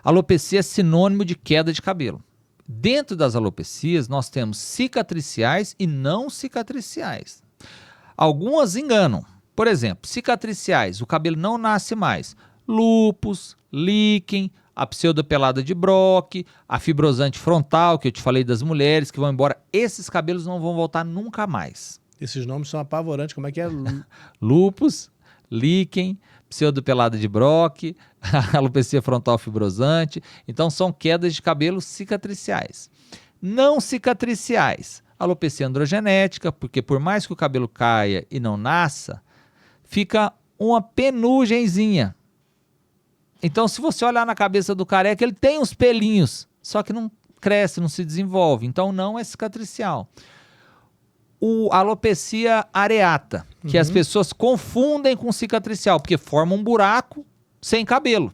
Alopecia é sinônimo de queda de cabelo. Dentro das alopecias, nós temos cicatriciais e não cicatriciais. Algumas enganam. Por exemplo, cicatriciais, o cabelo não nasce mais. Lúpus, líquen, a pseudopelada de Brock, a fibrosante frontal, que eu te falei das mulheres que vão embora. Esses cabelos não vão voltar nunca mais. Esses nomes são apavorantes. Como é que é? Lúpus, líquen, pseudopelada de Brock, alopecia frontal fibrosante. Então, são quedas de cabelo cicatriciais. Não cicatriciais, alopecia androgenética, porque por mais que o cabelo caia e não nasça, fica uma penugenzinha. Então, se você olhar na cabeça do careca, ele tem uns pelinhos, só que não cresce, não se desenvolve. Então, não é cicatricial. A alopecia areata, que as pessoas confundem com cicatricial, porque forma um buraco sem cabelo.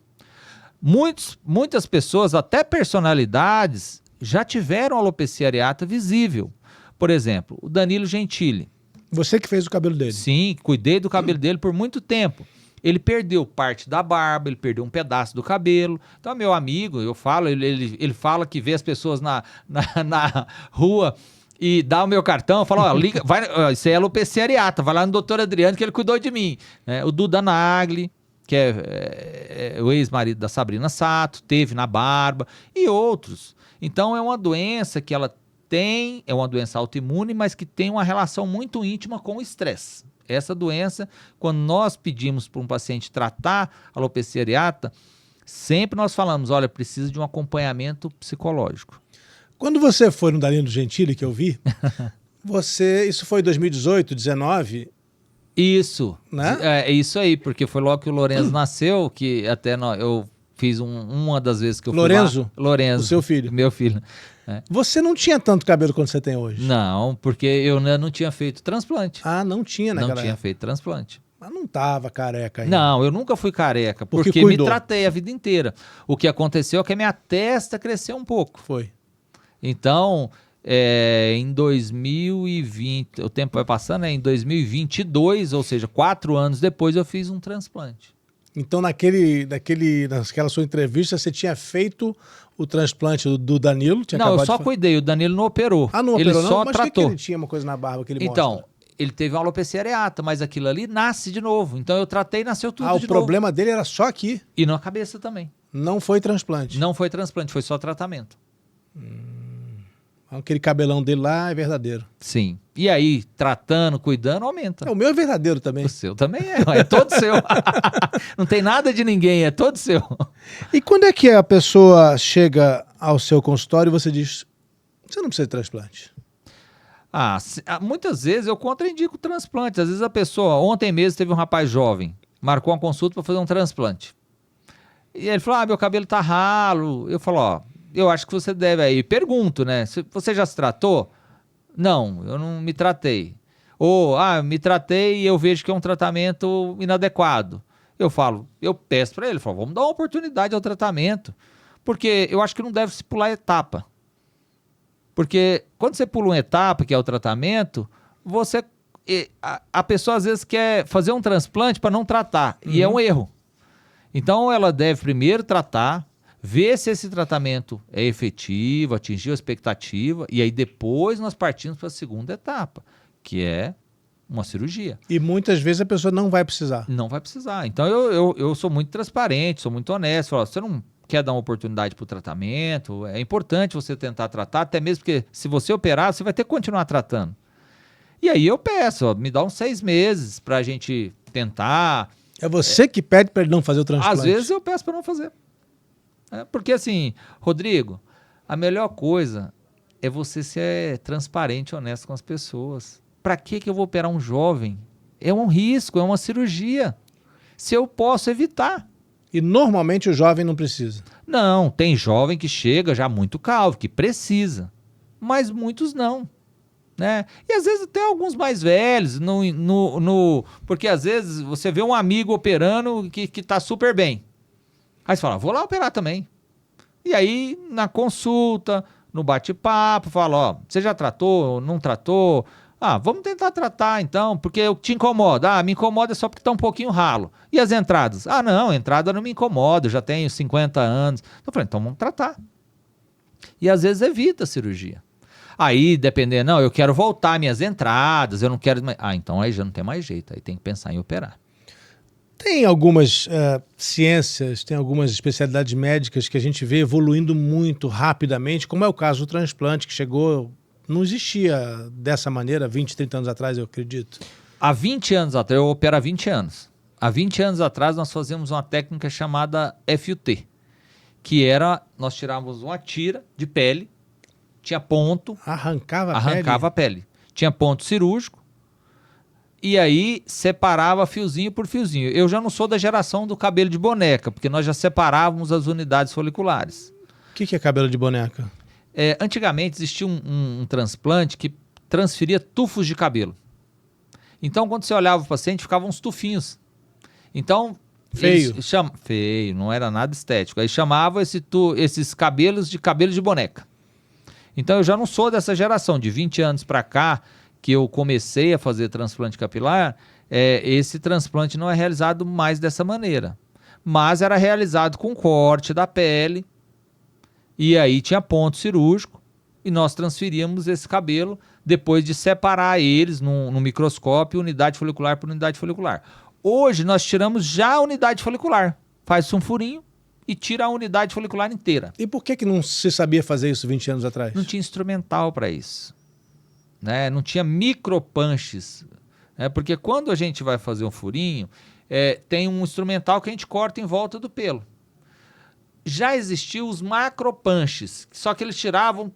Muitas pessoas, até personalidades, já tiveram alopecia areata visível. Por exemplo, o Danilo Gentili. Você que fez o cabelo dele? Sim, cuidei do cabelo dele por muito tempo. Ele perdeu parte da barba, ele perdeu um pedaço do cabelo. Então, meu amigo, eu falo, ele fala que vê as pessoas na rua e dá o meu cartão, fala, ó, liga, isso aí é alopecia areata, vai lá no doutor Adriano que ele cuidou de mim. Né? O Duda Nagli, que é o ex-marido da Sabrina Sato, teve na barba, e outros. Então é uma doença que ela tem, é uma doença autoimune, mas que tem uma relação muito íntima com o estresse. Essa doença, quando nós pedimos para um paciente tratar a alopecia areata, sempre nós falamos, olha, precisa de um acompanhamento psicológico. Quando você foi no Danilo Gentili, que eu vi, isso foi em 2018, 2019? Isso, né? É isso aí, porque foi logo que o Lorenzo nasceu, que até eu fiz uma das vezes que eu fui lá. Lorenzo, o seu filho. Meu filho. É. Você não tinha tanto cabelo quanto você tem hoje? Não, porque eu não tinha feito transplante. Ah, não tinha, né, galera? Não tinha feito transplante. Mas não tava careca ainda. Não, eu nunca fui careca, porque me tratei a vida inteira. O que aconteceu é que a minha testa cresceu um pouco. Foi. Então, em 2020, o tempo vai passando, em 2022, ou seja, 4 anos depois, eu fiz um transplante. Então, naquela sua entrevista, você tinha feito o transplante do Danilo? Não, eu só cuidei, o Danilo não operou. Ah, não operou, ele só tratou. Mas que ele tinha uma coisa na barba que ele então, mostra? Ele teve uma alopecia areata, mas aquilo ali nasce de novo. Então eu tratei e nasceu tudo de novo. O problema dele era só aqui? E na cabeça também. Não foi transplante? Não foi transplante, foi só tratamento. Aquele cabelão dele lá é verdadeiro. Sim. E aí, tratando, cuidando, aumenta. O meu é verdadeiro também. O seu também é todo seu. Não tem nada de ninguém, é todo seu. E quando é que a pessoa chega ao seu consultório e você diz, você não precisa de transplante? Muitas vezes eu contraindico transplante. Às vezes a pessoa, ontem mesmo teve um rapaz jovem, marcou uma consulta para fazer um transplante. E ele falou, meu cabelo tá ralo. Eu falo, eu acho que você deve aí. Pergunto, né? Você já se tratou? Não, eu não me tratei. Ou, me tratei e eu vejo que é um tratamento inadequado. Eu peço para ele, vamos dar uma oportunidade ao tratamento. Porque eu acho que não deve se pular etapa. Porque quando você pula uma etapa, que é o tratamento, a pessoa às vezes quer fazer um transplante para não tratar. E é um erro. Então ela deve primeiro tratar, ver se esse tratamento é efetivo, atingiu a expectativa, e aí depois nós partimos para a segunda etapa, que é uma cirurgia. E muitas vezes a pessoa não vai precisar. Não vai precisar. Então eu sou muito transparente, sou muito honesto. Você não quer dar uma oportunidade para o tratamento, é importante você tentar tratar, até mesmo porque se você operar, você vai ter que continuar tratando. E aí eu peço, me dá uns 6 meses para a gente tentar. É você que pede para ele não fazer o transplante? Às vezes eu peço para não fazer. Porque assim, Rodrigo, a melhor coisa é você ser transparente e honesto com as pessoas. Para que eu vou operar um jovem? É um risco, é uma cirurgia. Se eu posso evitar. E normalmente o jovem não precisa? Não, tem jovem que chega já muito calvo, que precisa. Mas muitos não. Né? E às vezes até alguns mais velhos, porque às vezes você vê um amigo operando que está super bem. Aí você fala, vou lá operar também. E aí, na consulta, no bate-papo, fala, você já tratou, não tratou? Vamos tentar tratar então, porque o que te incomoda? Me incomoda só porque está um pouquinho ralo. E as entradas? Não, entrada não me incomoda, eu já tenho 50 anos. Eu falei, então vamos tratar. E às vezes evita a cirurgia. Aí, dependendo, eu quero voltar minhas entradas, eu não quero... então aí já não tem mais jeito, aí tem que pensar em operar. Tem algumas ciências, tem algumas especialidades médicas que a gente vê evoluindo muito rapidamente, como é o caso do transplante, que chegou... Não existia dessa maneira 20, 30 anos atrás, eu acredito. Há 20 anos atrás, eu opero há 20 anos. Há 20 anos atrás, nós fazíamos uma técnica chamada FUT, que era, nós tirávamos uma tira de pele, tinha ponto... Arrancava a pele. Tinha ponto cirúrgico, e aí separava fiozinho por fiozinho. Eu já não sou da geração do cabelo de boneca, porque nós já separávamos as unidades foliculares. O que é cabelo de boneca? Antigamente existia um transplante que transferia tufos de cabelo. Então, quando você olhava o paciente, ficavam uns tufinhos. Então... Feio. Feio, não era nada estético. Aí chamava esses cabelos de cabelo de boneca. Então, eu já não sou dessa geração. De 20 anos para cá, que eu comecei a fazer transplante capilar, esse transplante não é realizado mais dessa maneira. Mas era realizado com corte da pele, e aí tinha ponto cirúrgico, e nós transferíamos esse cabelo depois de separar eles no microscópio, unidade folicular por unidade folicular. Hoje nós tiramos já a unidade folicular, faz um furinho e tira a unidade folicular inteira. E por que não se sabia fazer isso 20 anos atrás? Não tinha instrumental para isso, né? Não tinha micropunches, né? Porque quando a gente vai fazer um furinho, tem um instrumental que a gente corta em volta do pelo. Já existiam os macropunches, só que eles tiravam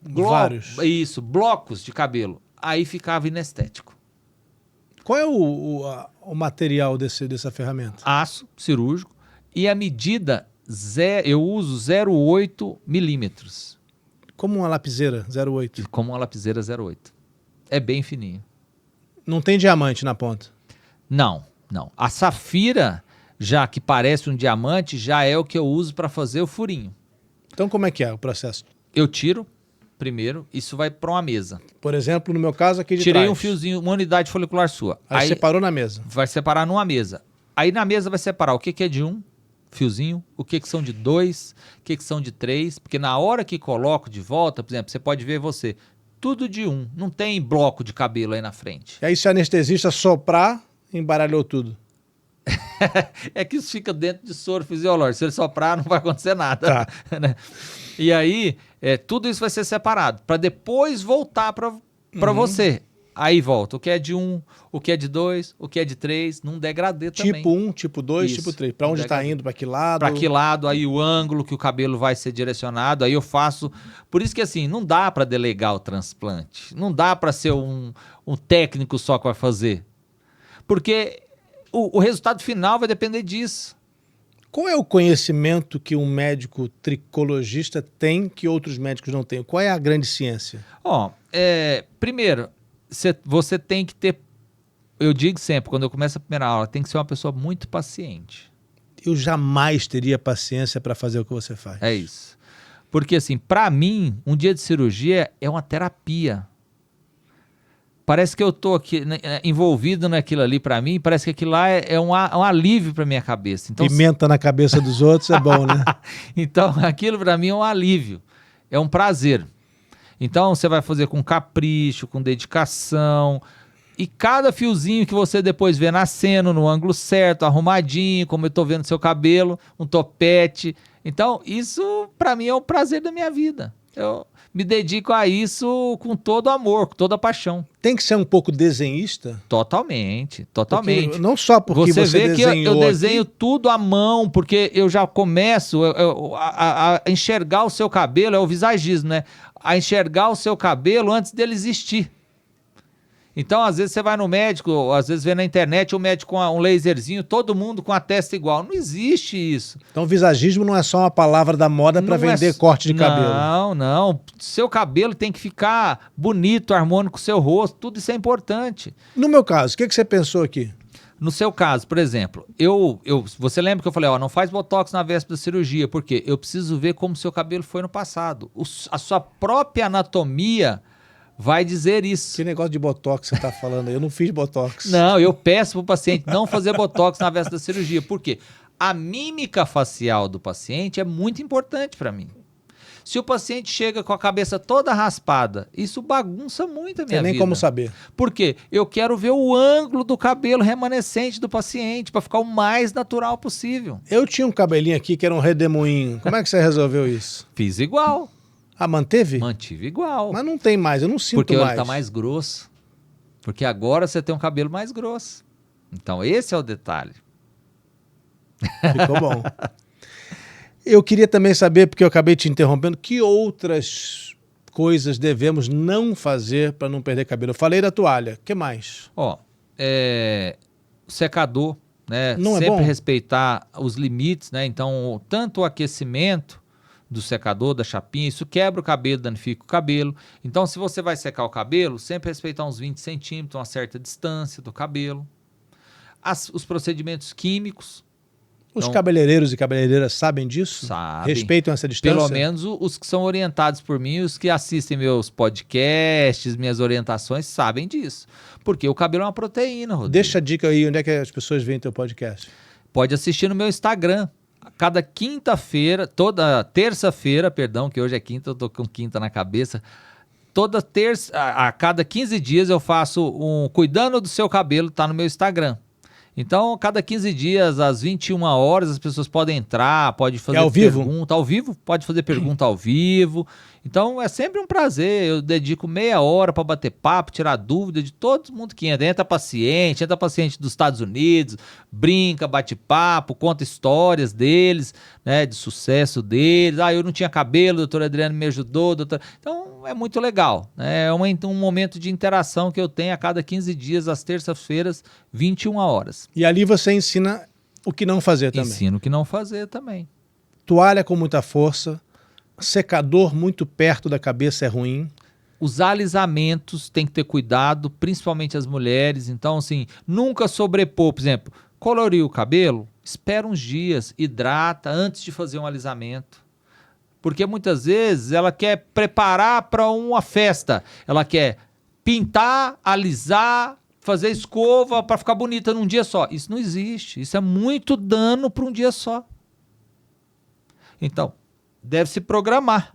vários. Isso, blocos de cabelo. Aí ficava inestético. Qual é o material dessa ferramenta? Aço cirúrgico e a medida, eu uso 0,8 milímetros. Como uma lapiseira 0,8? Como uma lapiseira 0,8. É bem fininho. Não tem diamante na ponta? Não. A safira, já que parece um diamante, já é o que eu uso para fazer o furinho. Então como é que é o processo? Eu tiro primeiro, isso vai para uma mesa. Por exemplo, no meu caso aqui de Tirei trás. Um fiozinho, uma unidade folicular sua. Aí separou na mesa. Vai separar numa mesa. Aí na mesa vai separar o que é de um fiozinho, o que são de 2, o que são de 3, porque na hora que coloco de volta, por exemplo, você pode ver tudo de 1, não tem bloco de cabelo aí na frente. E aí se o anestesista soprar, embaralhou tudo. É que isso fica dentro de soro fisiológico, se ele soprar não vai acontecer nada. Tá. Né? E aí, tudo isso vai ser separado, para depois voltar para você. Aí volta o que é de 1, o que é de 2, o que é de 3, num degradê também. Tipo 1, tipo 2, tipo 3. Para onde está indo, para que lado? Para que lado, aí o ângulo que o cabelo vai ser direcionado, aí eu faço... Por isso que assim, não dá para delegar o transplante, não dá para ser um técnico só que vai fazer. Porque o resultado final vai depender disso. Qual é o conhecimento que um médico tricologista tem que outros médicos não têm? Qual é a grande ciência? Primeiro, você tem que ter, eu digo sempre, quando eu começo a primeira aula, tem que ser uma pessoa muito paciente. Eu jamais teria paciência para fazer o que você faz. É isso. Porque assim, para mim, um dia de cirurgia é uma terapia. Parece que eu tô aqui envolvido naquilo ali para mim, parece que aquilo lá é um alívio para minha cabeça. Então, pimenta na cabeça dos outros é bom, né? Então, aquilo para mim é um alívio, é um prazer. Então, você vai fazer com capricho, com dedicação, e cada fiozinho que você depois vê nascendo no ângulo certo, arrumadinho, como eu tô vendo seu cabelo, um topete. Então, isso para mim é o prazer da minha vida. Eu me dedico a isso com todo amor, com toda paixão. Tem que ser um pouco desenhista? Totalmente. Porque, não só porque você vê que eu desenho aqui... tudo à mão, porque eu já começo a enxergar o seu cabelo, é o visagismo, né? A enxergar o seu cabelo antes dele existir. Então, às vezes você vai no médico, às vezes vê na internet um médico com um laserzinho, todo mundo com a testa igual. Não existe isso. Então, visagismo não é só uma palavra da moda para vender corte de cabelo. Não. Seu cabelo tem que ficar bonito, harmônico com o seu rosto. Tudo isso é importante. No meu caso, o que você pensou aqui? No seu caso, por exemplo, você lembra que eu falei, não faz botox na véspera da cirurgia, porque eu preciso ver como seu cabelo foi no passado. A sua própria anatomia vai dizer isso. Que negócio de botox você tá falando aí? Eu não fiz botox. Não, eu peço pro paciente não fazer botox na véspera da cirurgia. Por quê? A mímica facial do paciente é muito importante para mim. Se o paciente chega com a cabeça toda raspada, isso bagunça muito a minha vida. Tem nem como saber. Por quê? Eu quero ver o ângulo do cabelo remanescente do paciente para ficar o mais natural possível. Eu tinha um cabelinho aqui que era um redemoinho. Como é que você resolveu isso? Fiz igual. Ah, manteve? Mantive igual. Mas não tem mais, eu não sinto porque mais. Porque ele tá mais grosso. Porque agora você tem um cabelo mais grosso. Então esse é o detalhe. Ficou bom. Eu queria também saber, porque eu acabei te interrompendo, que outras coisas devemos não fazer para não perder cabelo? Eu falei da toalha, o que mais? Secador, né? Não sempre é bom? Respeitar os limites, né? Então, tanto o aquecimento do secador, da chapinha, isso quebra o cabelo, danifica o cabelo. Então, se você vai secar o cabelo, sempre respeitar uns 20 centímetros, uma certa distância do cabelo. Os procedimentos químicos. Os cabeleireiros e cabeleireiras sabem disso? Sabem. Respeitam essa distância? Pelo menos os que são orientados por mim, os que assistem meus podcasts, minhas orientações, sabem disso. Porque o cabelo é uma proteína, Rodrigo. Deixa a dica aí, onde é que as pessoas veem teu podcast? Pode assistir no meu Instagram, cada quinta-feira, toda terça-feira, perdão, que hoje é quinta, eu tô com quinta na cabeça. Toda terça, a cada 15 dias eu faço cuidando do seu cabelo, tá no meu Instagram. Então, cada 15 dias, às 21 horas, as pessoas podem entrar, pode fazer pergunta ao vivo, pode fazer pergunta ao vivo. Então, é sempre um prazer. Eu dedico meia hora para bater papo, tirar dúvida de todo mundo que entra. Entra paciente dos Estados Unidos, brinca, bate papo, conta histórias deles, né, de sucesso deles. Eu não tinha cabelo, o doutor Adriano me ajudou. Então, é muito legal. Né? É um momento de interação que eu tenho a cada 15 dias, às terças-feiras, 21 horas. E ali você ensina o que não fazer também. Ensino o que não fazer também. Toalha com muita força, secador muito perto da cabeça é ruim. Os alisamentos tem que ter cuidado, principalmente as mulheres. Então, assim, nunca sobrepor. Por exemplo, coloriu o cabelo, espera uns dias, hidrata antes de fazer um alisamento. Porque muitas vezes ela quer preparar para uma festa. Ela quer pintar, alisar, fazer escova para ficar bonita num dia só. Isso não existe. Isso é muito dano para um dia só. Então, deve se programar.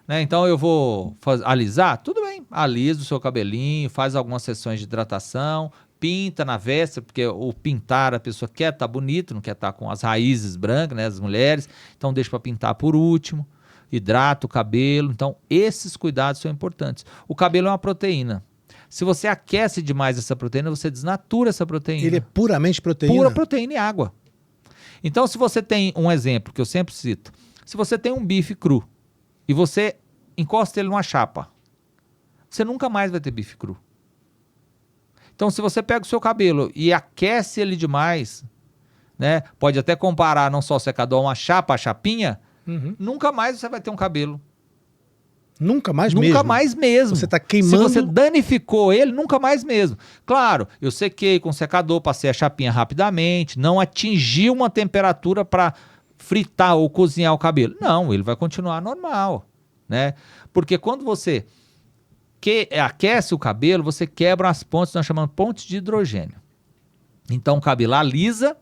Né? Então, eu vou alisar? Tudo bem. Alisa o seu cabelinho, faz algumas sessões de hidratação, pinta na véspera, porque o pintar a pessoa quer estar bonito, não quer estar com as raízes brancas, né, as mulheres. Então, deixa para pintar por último. Hidrata o cabelo. Então, esses cuidados são importantes. O cabelo é uma proteína. Se você aquece demais essa proteína, você desnatura essa proteína. Ele é puramente proteína? Pura proteína e água. Então, se você tem um exemplo que eu sempre cito, se você tem um bife cru e você encosta ele numa chapa, você nunca mais vai ter bife cru. Então, se você pega o seu cabelo e aquece ele demais, né, pode até comparar não só o secador a uma chapa, a chapinha, nunca mais você vai ter um cabelo. Nunca mais mesmo? Nunca mais mesmo. Você está queimando... Se você danificou ele, nunca mais mesmo. Claro, eu sequei com o secador, passei a chapinha rapidamente, não atingi uma temperatura para fritar ou cozinhar o cabelo. Não, ele vai continuar normal, né? Porque quando você aquece o cabelo, você quebra as pontes, nós chamamos pontes de hidrogênio. Então o cabelo alisa,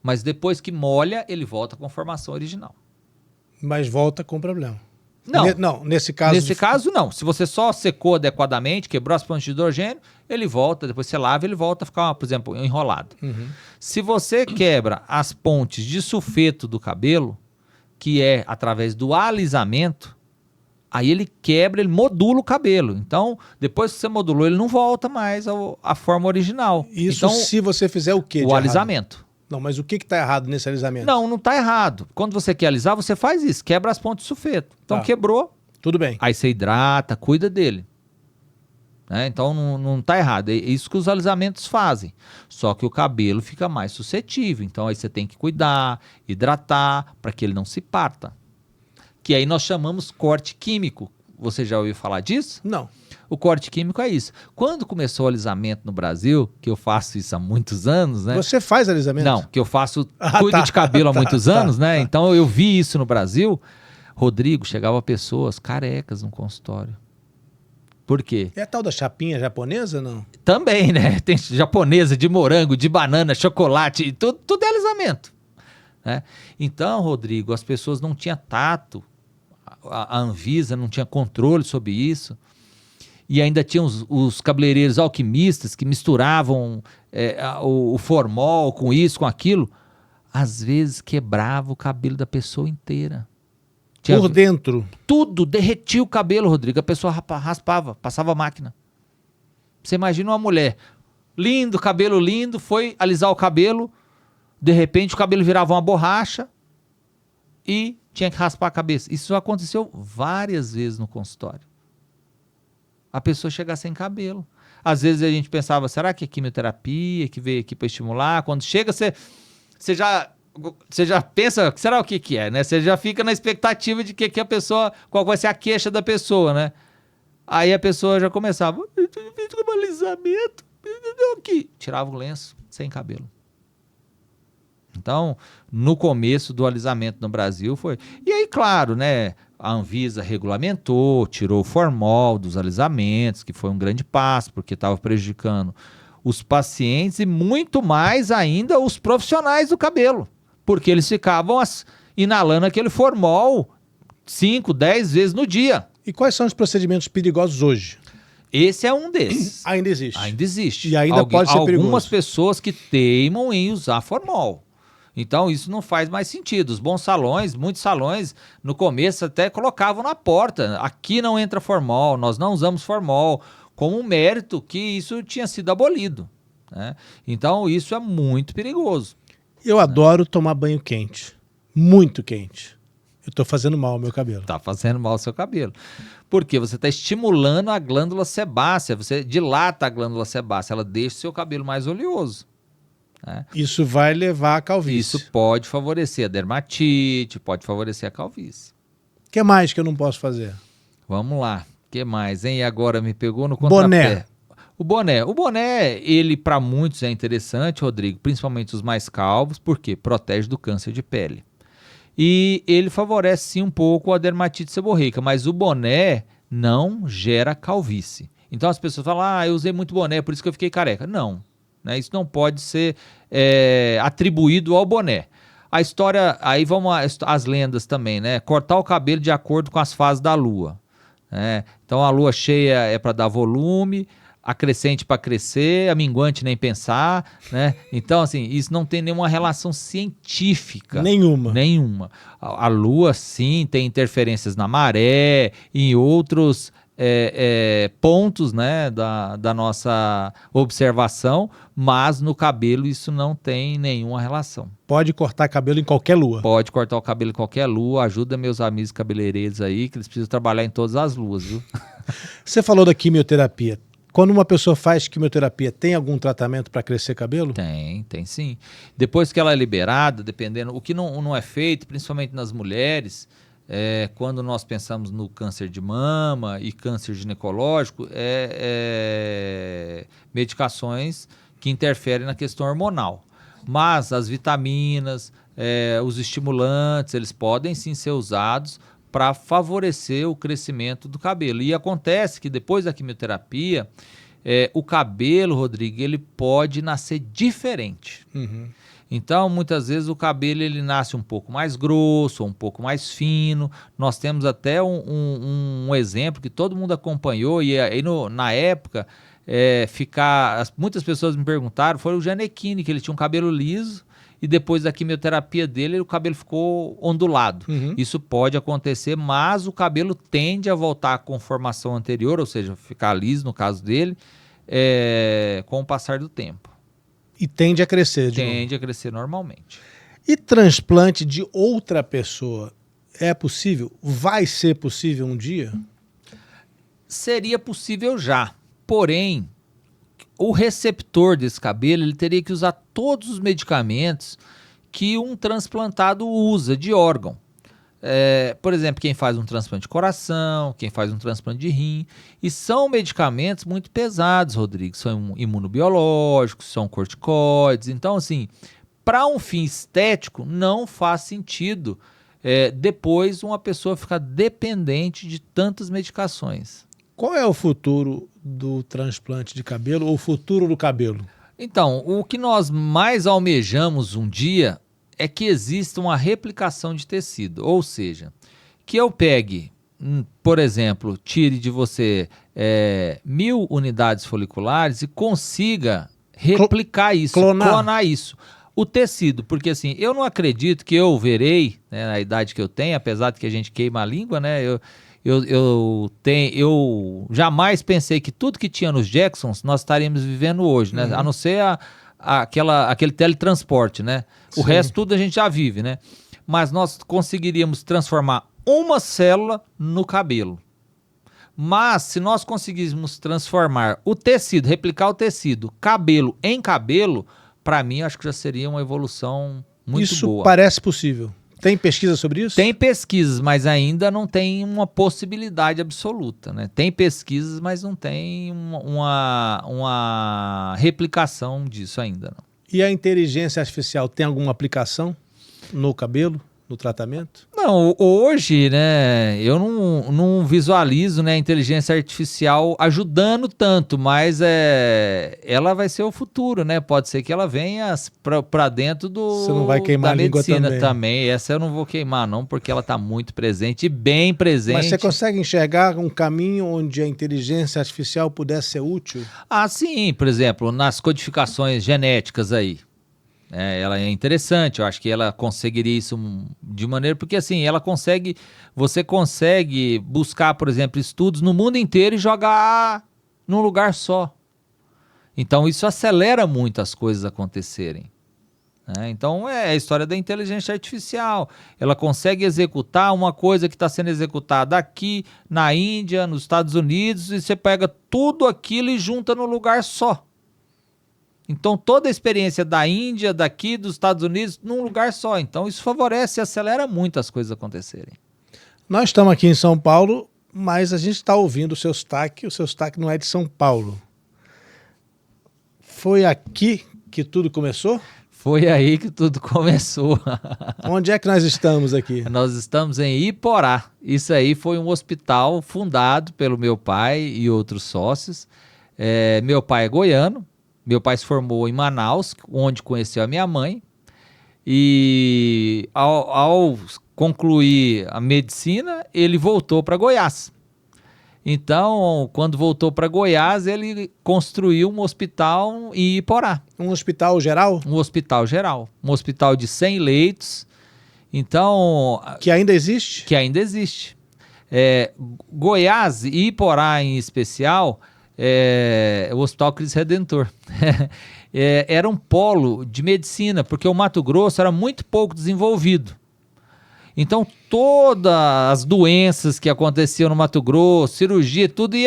mas depois que molha, ele volta com a formação original. Mas volta com problema. Não, não, nesse caso... Nesse caso, não. Se você só secou adequadamente, quebrou as pontes de hidrogênio, ele volta, depois você lava, ele volta a ficar, por exemplo, enrolado. Se você quebra as pontes de sulfeto do cabelo, que é através do alisamento, aí ele quebra, ele modula o cabelo. Então, depois que você modulou, ele não volta mais à forma original. Isso então, se você fizer o quê? O alisamento. Não, mas o que está errado nesse alisamento? Não está errado. Quando você quer alisar, você faz isso, quebra as pontes de sulfeto. Então quebrou. Tudo bem. Aí você hidrata, cuida dele. Né? Então não está errado. É isso que os alisamentos fazem. Só que o cabelo fica mais suscetível. Então aí você tem que cuidar, hidratar, para que ele não se parta. Que aí nós chamamos corte químico. Você já ouviu falar disso? Não. O corte químico é isso. Quando começou o alisamento no Brasil, que eu faço isso há muitos anos, né? Você faz alisamento? Não, que eu cuido de cabelo há muitos anos, né? Então eu vi isso no Brasil. Rodrigo, chegava pessoas carecas no consultório. Por quê? É a tal da chapinha japonesa, não? Também, né? Tem japonesa, de morango, de banana, chocolate, tudo é alisamento. Né? Então, Rodrigo, as pessoas não tinham tato, a Anvisa não tinha controle sobre isso. E ainda tinha os cabeleireiros alquimistas que misturavam o formol com isso, com aquilo. Às vezes quebrava o cabelo da pessoa inteira. Por dentro? Tudo, derretia o cabelo, Rodrigo. A pessoa raspava, passava a máquina. Você imagina uma mulher, lindo, cabelo lindo, foi alisar o cabelo, de repente o cabelo virava uma borracha e tinha que raspar a cabeça. Isso aconteceu várias vezes no consultório. A pessoa chegar sem cabelo. Às vezes a gente pensava, será que é quimioterapia que veio aqui para estimular? Quando chega, você já pensa, será o que é, né? Você já fica na expectativa de que a pessoa, qual vai ser a queixa da pessoa, né? Aí a pessoa já começava, fiz um alisamento, aqui. Tirava o lenço sem cabelo. Então, no começo do alisamento no Brasil foi... E aí, claro, né? A Anvisa regulamentou, tirou o formol dos alisamentos, que foi um grande passo, porque estava prejudicando os pacientes e muito mais ainda os profissionais do cabelo. porque eles ficavam inalando aquele formol 5, 10 vezes no dia. E quais são os procedimentos perigosos hoje? Esse é um desses. Ainda existe. Ainda existe. E ainda pode ser perigoso. Algumas pessoas que teimam em usar formol. Então isso não faz mais sentido. Os bons salões, muitos salões, no começo até colocavam na porta: aqui não entra formol, nós não usamos formol, como um mérito que isso tinha sido abolido, né? Então isso é muito perigoso. Eu adoro tomar banho quente. Muito quente. Eu estou fazendo mal ao meu cabelo. Está fazendo mal ao seu cabelo. Porque você está estimulando a glândula sebácea, você dilata a glândula sebácea, ela deixa o seu cabelo mais oleoso, né? Isso vai levar à calvície. Isso pode favorecer a dermatite, pode favorecer a calvície. O que mais que eu não posso fazer? Vamos lá. O que mais, hein? E agora me pegou no contrapé. Boné. O boné, ele para muitos é interessante, Rodrigo, principalmente os mais calvos, porque protege do câncer de pele. E ele favorece sim um pouco a dermatite seborreica, mas o boné não gera calvície. Então as pessoas falam: eu usei muito boné, por isso que eu fiquei careca. Não, né? Isso não pode ser atribuído ao boné. A história, aí vamos às lendas também, né? Cortar o cabelo de acordo com as fases da lua, né? Então a lua cheia é para dar volume, a crescente para crescer, a minguante nem pensar, né? Então, assim, isso não tem nenhuma relação científica. Nenhuma. A Lua, sim, tem interferências na maré, em outros pontos, né, da nossa observação, mas no cabelo isso não tem nenhuma relação. Pode cortar cabelo em qualquer lua. Pode cortar o cabelo em qualquer lua. Ajuda meus amigos cabeleireiros aí, que eles precisam trabalhar em todas as luas, viu? Você falou da quimioterapia. Quando uma pessoa faz quimioterapia, tem algum tratamento para crescer cabelo? Tem sim. Depois que ela é liberada, dependendo, o que não é feito, principalmente nas mulheres, quando nós pensamos no câncer de mama e câncer ginecológico, medicações que interferem na questão hormonal. Mas as vitaminas, os estimulantes, eles podem sim ser usados para favorecer o crescimento do cabelo. E acontece que depois da quimioterapia, o cabelo, Rodrigo, ele pode nascer diferente. Uhum. Então, muitas vezes o cabelo ele nasce um pouco mais grosso, um pouco mais fino. Nós temos até um exemplo que todo mundo acompanhou, e aí na época, muitas pessoas me perguntaram, foi o Gianecchini, que ele tinha um cabelo liso, e depois da quimioterapia dele, o cabelo ficou ondulado. Uhum. Isso pode acontecer, mas o cabelo tende a voltar à conformação anterior, ou seja, ficar liso no caso dele, com o passar do tempo. E tende a crescer Tende a crescer normalmente. E transplante de outra pessoa é possível? Vai ser possível um dia? Seria possível já, porém, o receptor desse cabelo ele teria que usar todos os medicamentos que um transplantado usa de órgão. Por exemplo, quem faz um transplante de coração, quem faz um transplante de rim, e são medicamentos muito pesados, Rodrigo, são imunobiológicos, são corticoides. Então, assim, para um fim estético, não faz sentido depois uma pessoa ficar dependente de tantas medicações. Qual é o futuro do transplante de cabelo ou o futuro do cabelo? Então, o que nós mais almejamos um dia é que exista uma replicação de tecido, ou seja, que eu pegue, por exemplo, tire de você 1.000 unidades foliculares e consiga replicar isso, clonar isso. O tecido, porque assim, eu não acredito que eu verei, né, na idade que eu tenho, apesar de que a gente queima a língua, né, eu jamais pensei que tudo que tinha nos Jacksons nós estaríamos vivendo hoje, né? A não ser aquele teletransporte, né? O resto tudo a gente já vive, né? Mas nós conseguiríamos transformar uma célula no cabelo. Mas se nós conseguíssemos transformar o tecido, replicar o tecido, cabelo em cabelo, para mim acho que já seria uma evolução muito boa. Isso parece possível. Tem pesquisa sobre isso? Tem pesquisas, mas ainda não tem uma possibilidade absoluta, né? Tem pesquisas, mas não tem uma replicação disso ainda, não. E a inteligência artificial tem alguma aplicação no cabelo? no tratamento? Não, hoje, né, eu não visualizo, né, a inteligência artificial ajudando tanto, mas ela vai ser o futuro, né? Pode ser que ela venha para dentro Você não vai queimar da a língua medicina também. Essa eu não vou queimar, não, porque ela está muito presente e bem presente. Mas você consegue enxergar um caminho onde a inteligência artificial pudesse ser útil? Ah, sim, por exemplo, nas codificações genéticas aí. Ela é interessante, eu acho que ela conseguiria isso de maneira, porque assim, você consegue buscar, por exemplo, estudos no mundo inteiro e jogar num lugar só. Então isso acelera muito as coisas acontecerem. Então é a história da inteligência artificial, ela consegue executar uma coisa que está sendo executada aqui, na Índia, nos Estados Unidos, e você pega tudo aquilo e junta num lugar só. Então, toda a experiência da Índia, daqui, dos Estados Unidos, num lugar só. Então, isso favorece e acelera muito as coisas acontecerem. Nós estamos aqui em São Paulo, mas a gente está ouvindo o seu sotaque não é de São Paulo. Foi aqui que tudo começou? Foi aí que tudo começou. Onde é que nós estamos aqui? Nós estamos em Iporá. Isso aí foi um hospital fundado pelo meu pai e outros sócios. Meu pai é goiano. Meu pai se formou em Manaus, onde conheceu a minha mãe, e ao concluir a medicina, ele voltou para Goiás. Então, quando voltou para Goiás, ele construiu um hospital em Iporá. Um hospital geral? Um hospital geral. Um hospital de 100 leitos. Então... Que ainda existe? Que ainda existe. Goiás e Iporá em especial... o Hospital Cristo Redentor. Era um polo de medicina, porque o Mato Grosso era muito pouco desenvolvido. Então, todas as doenças que aconteciam no Mato Grosso, cirurgia, tudo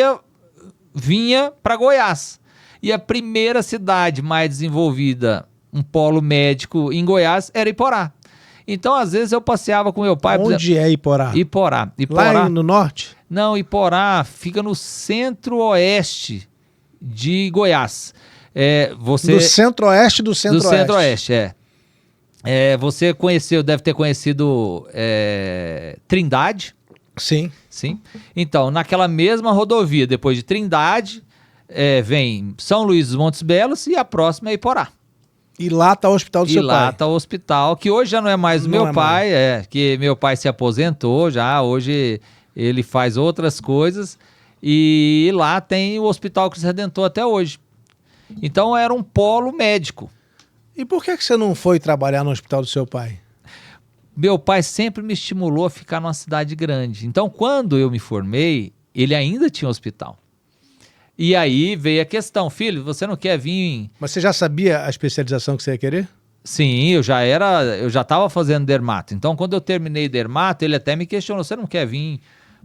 vinha para Goiás. E a primeira cidade mais desenvolvida, um polo médico em Goiás, era Iporá. Então, às vezes, eu passeava com meu pai... Onde é Iporá? Iporá. Lá no norte? Não, Iporá fica no centro-oeste de Goiás. Do centro-oeste do centro-oeste? Do centro-oeste, você deve ter conhecido Trindade. Sim. Sim. Então, naquela mesma rodovia, depois de Trindade, vem São Luís dos Montes Belos e a próxima é Iporá. E lá está o hospital do seu pai? E lá está o hospital, que hoje já não é mais do meu pai, que meu pai se aposentou já, hoje ele faz outras coisas, e lá tem o Hospital Cristo Redentor até hoje. Então era um polo médico. E por que você não foi trabalhar no hospital do seu pai? Meu pai sempre me estimulou a ficar numa cidade grande. Então quando eu me formei, ele ainda tinha um hospital. E aí veio a questão, filho, você não quer vir... Mas você já sabia a especialização que você ia querer? Sim, eu já estava fazendo dermato. Então, quando eu terminei dermato, ele até me questionou, você não quer vir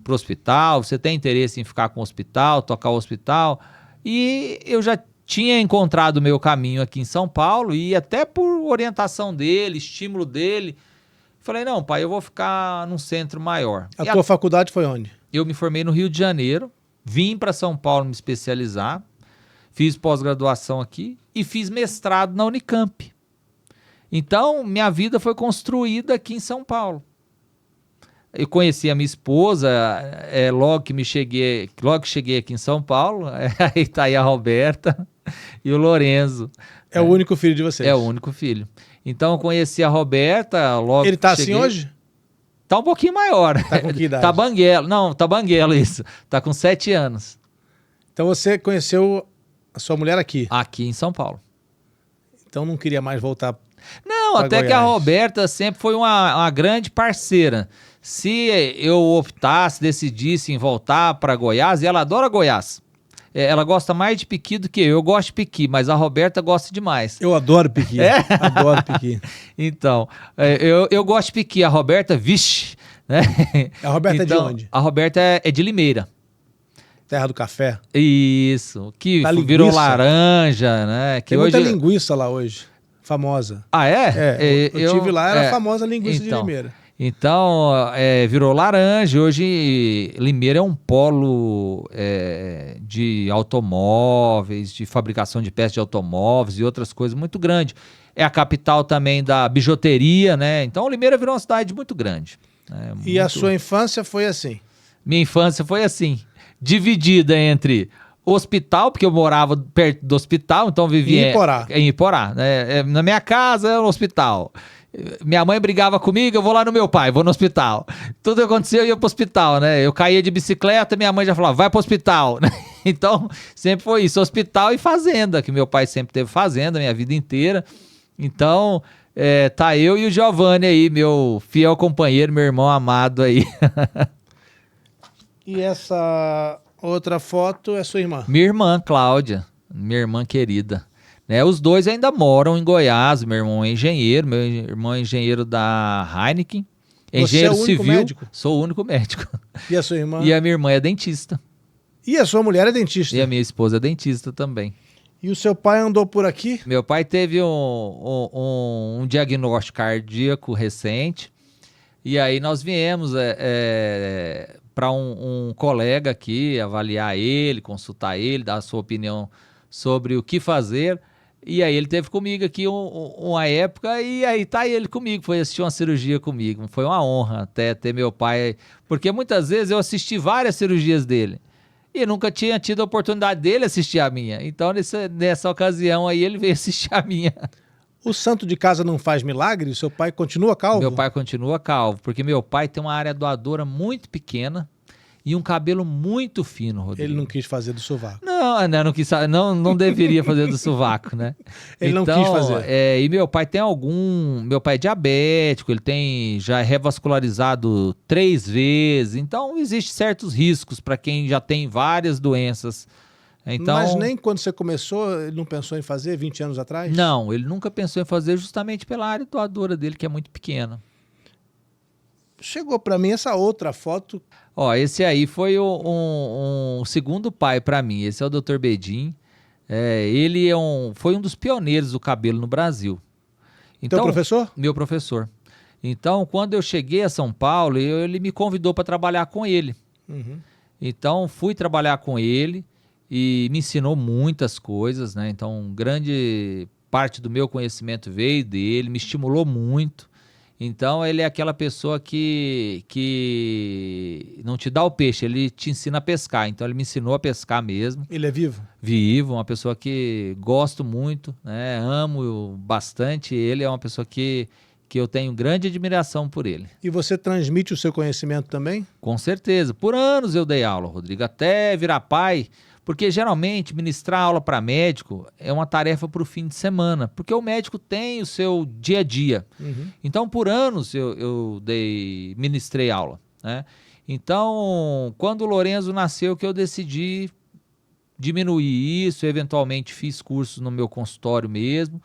para o hospital? Você tem interesse em ficar com o hospital, tocar o hospital? E eu já tinha encontrado o meu caminho aqui em São Paulo e até por orientação dele, estímulo dele, falei, não, pai, eu vou ficar num centro maior. A tua faculdade foi onde? Eu me formei no Rio de Janeiro. Vim para São Paulo me especializar, fiz pós-graduação aqui e fiz mestrado na Unicamp. Então, minha vida foi construída aqui em São Paulo. Eu conheci a minha esposa logo que cheguei aqui em São Paulo, aí está aí a Roberta e o Lorenzo. É o único filho de vocês? É o único filho. Então, eu conheci a Roberta logo Ele está assim hoje? Tá um pouquinho maior. Tá com que idade? Tá banguelo. Não, tá banguelo isso. Tá com 7 anos. Então você conheceu a sua mulher aqui? Aqui em São Paulo. Então não queria mais voltar Não, até Goiás. Que a Roberta sempre foi uma grande parceira. Se eu optasse, decidisse em voltar para Goiás, e ela adora Goiás. Ela gosta mais de piqui do que eu gosto de piqui, mas a Roberta gosta demais. Eu adoro piqui, adoro piqui. Então, eu gosto de piqui, a Roberta, vixe. Né? A Roberta então, é de onde? A Roberta é de Limeira. Terra do café? Isso, que Da virou linguiça. Laranja, né? Que Tem hoje... muita linguiça lá hoje, famosa. Ah, é? Eu tive lá, era a famosa linguiça então, de Limeira. Então, virou laranja. Hoje, Limeira é um polo de automóveis, de fabricação de peças de automóveis e outras coisas muito grande. É a capital também da bijuteria, né? Então, Limeira virou uma cidade muito grande. Né? E a sua infância foi assim? Minha infância foi assim, dividida entre hospital, porque eu morava perto do hospital, então vivia em Iporá. Né? Na minha casa era um hospital. Minha mãe brigava comigo, eu vou lá no meu pai, vou no hospital. Tudo que acontecia, eu ia pro hospital, né? Eu caía de bicicleta, minha mãe já falava, vai pro hospital. Então, sempre foi isso, hospital e fazenda, que meu pai sempre teve fazenda, minha vida inteira. Então, tá eu e o Giovanni aí, meu fiel companheiro, meu irmão amado aí. E essa outra foto é sua irmã? Minha irmã, Cláudia, minha irmã querida. Né, os dois ainda moram em Goiás. Meu irmão é engenheiro, meu irmão é engenheiro da Heineken. Engenheiro Você é o único civil. Médico? Sou o único médico. E a sua irmã? E a minha irmã é dentista. E a sua mulher é dentista? E a minha esposa é dentista também. E o seu pai andou por aqui? Meu pai teve um diagnóstico cardíaco recente. E aí nós viemos para um colega aqui avaliar ele, consultar ele, dar a sua opinião sobre o que fazer. E aí ele teve comigo aqui uma época e aí tá ele comigo, foi assistir uma cirurgia comigo. Foi uma honra até ter meu pai, porque muitas vezes eu assisti várias cirurgias dele e nunca tinha tido a oportunidade dele assistir a minha. Então nessa ocasião aí ele veio assistir a minha. O santo de casa não faz milagre? O seu pai continua calvo? Meu pai continua calvo, porque meu pai tem uma área doadora muito pequena e um cabelo muito fino, Rodrigo. Ele não quis fazer do sovaco. Não deveria fazer do sovaco, né? Ele então, não quis fazer. E meu pai tem meu pai é diabético, ele já é revascularizado 3 vezes, então existem certos riscos para quem já tem várias doenças. Então, mas nem quando você começou, ele não pensou em fazer 20 anos atrás? Não, ele nunca pensou em fazer justamente pela área doadora dele, que é muito pequena. Chegou para mim essa outra foto. Esse aí foi um segundo pai para mim. Esse é o Dr. Bedin. Ele foi um dos pioneiros do cabelo no Brasil. Então, teu professor? Meu professor. Então, quando eu cheguei a São Paulo, ele me convidou para trabalhar com ele. Uhum. Então, fui trabalhar com ele e me ensinou muitas coisas, né? Então, grande parte do meu conhecimento veio dele, me estimulou muito. Então, ele é aquela pessoa que não te dá o peixe, ele te ensina a pescar. Então, ele me ensinou a pescar mesmo. Ele é vivo? Vivo, uma pessoa que gosto muito, né? Amo bastante. Ele é uma pessoa que eu tenho grande admiração por ele. E você transmite o seu conhecimento também? Com certeza. Por anos eu dei aula, Rodrigo, até virar pai. Porque geralmente ministrar aula para médico é uma tarefa para o fim de semana, porque o médico tem o seu dia a dia. Uhum. Então, por anos eu ministrei aula, né? Então, quando o Lorenzo nasceu, que eu decidi diminuir isso, eventualmente fiz cursos no meu consultório mesmo.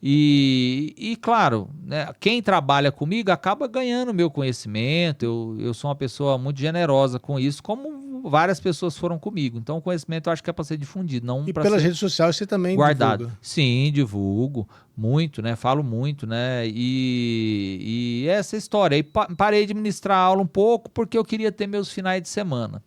E claro, né, quem trabalha comigo acaba ganhando meu conhecimento. Eu sou uma pessoa muito generosa com isso, como várias pessoas foram comigo. Então o conhecimento eu acho que é para ser difundido, não para ser pelas redes sociais você também guardado. Divulga? Sim, divulgo muito, né? Falo muito, né? E essa história. Aí parei de ministrar aula um pouco porque eu queria ter meus finais de semana.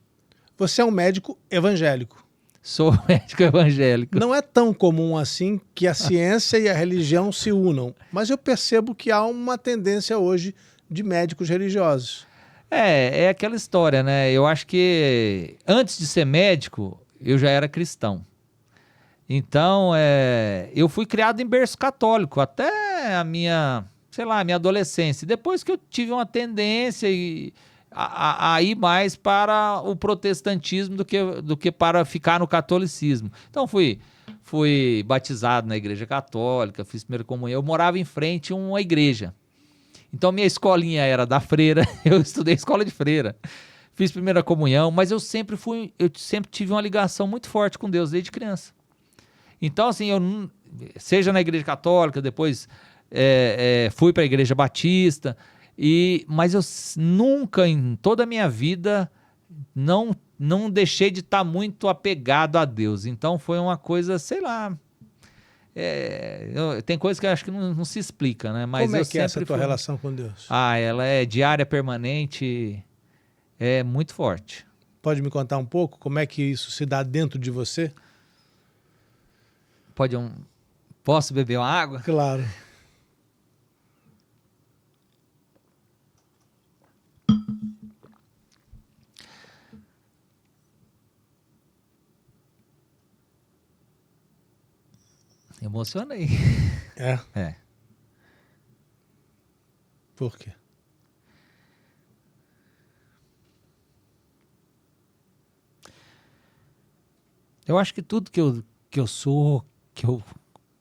Você é um médico evangélico? Sou médico evangélico. Não é tão comum assim que a ciência e a religião se unam, mas eu percebo que há uma tendência hoje de médicos religiosos. É aquela história, né? Eu acho que antes de ser médico, eu já era cristão. Então, eu fui criado em berço católico até a minha adolescência. Depois que eu tive uma tendência a ir mais para o protestantismo do que para ficar no catolicismo. Então fui batizado na igreja católica, fiz primeira comunhão. Eu morava em frente a uma igreja. Então minha escolinha era da freira, eu estudei escola de freira. Fiz primeira comunhão, mas eu sempre tive uma ligação muito forte com Deus desde criança. Então assim, seja na igreja católica, depois fui para a igreja batista. Mas eu nunca, em toda a minha vida, não deixei de estar muito apegado a Deus. Então foi uma coisa, sei lá, Tem coisa que eu acho que não se explica, né? Mas Como é eu que é essa sempre tua fui- relação com Deus? Ela é diária, permanente, é muito forte. Pode me contar um pouco como é que isso se dá dentro de você? Posso beber uma água? Claro. Emocionei. É? É. Por quê? Eu acho que tudo que eu sou, que eu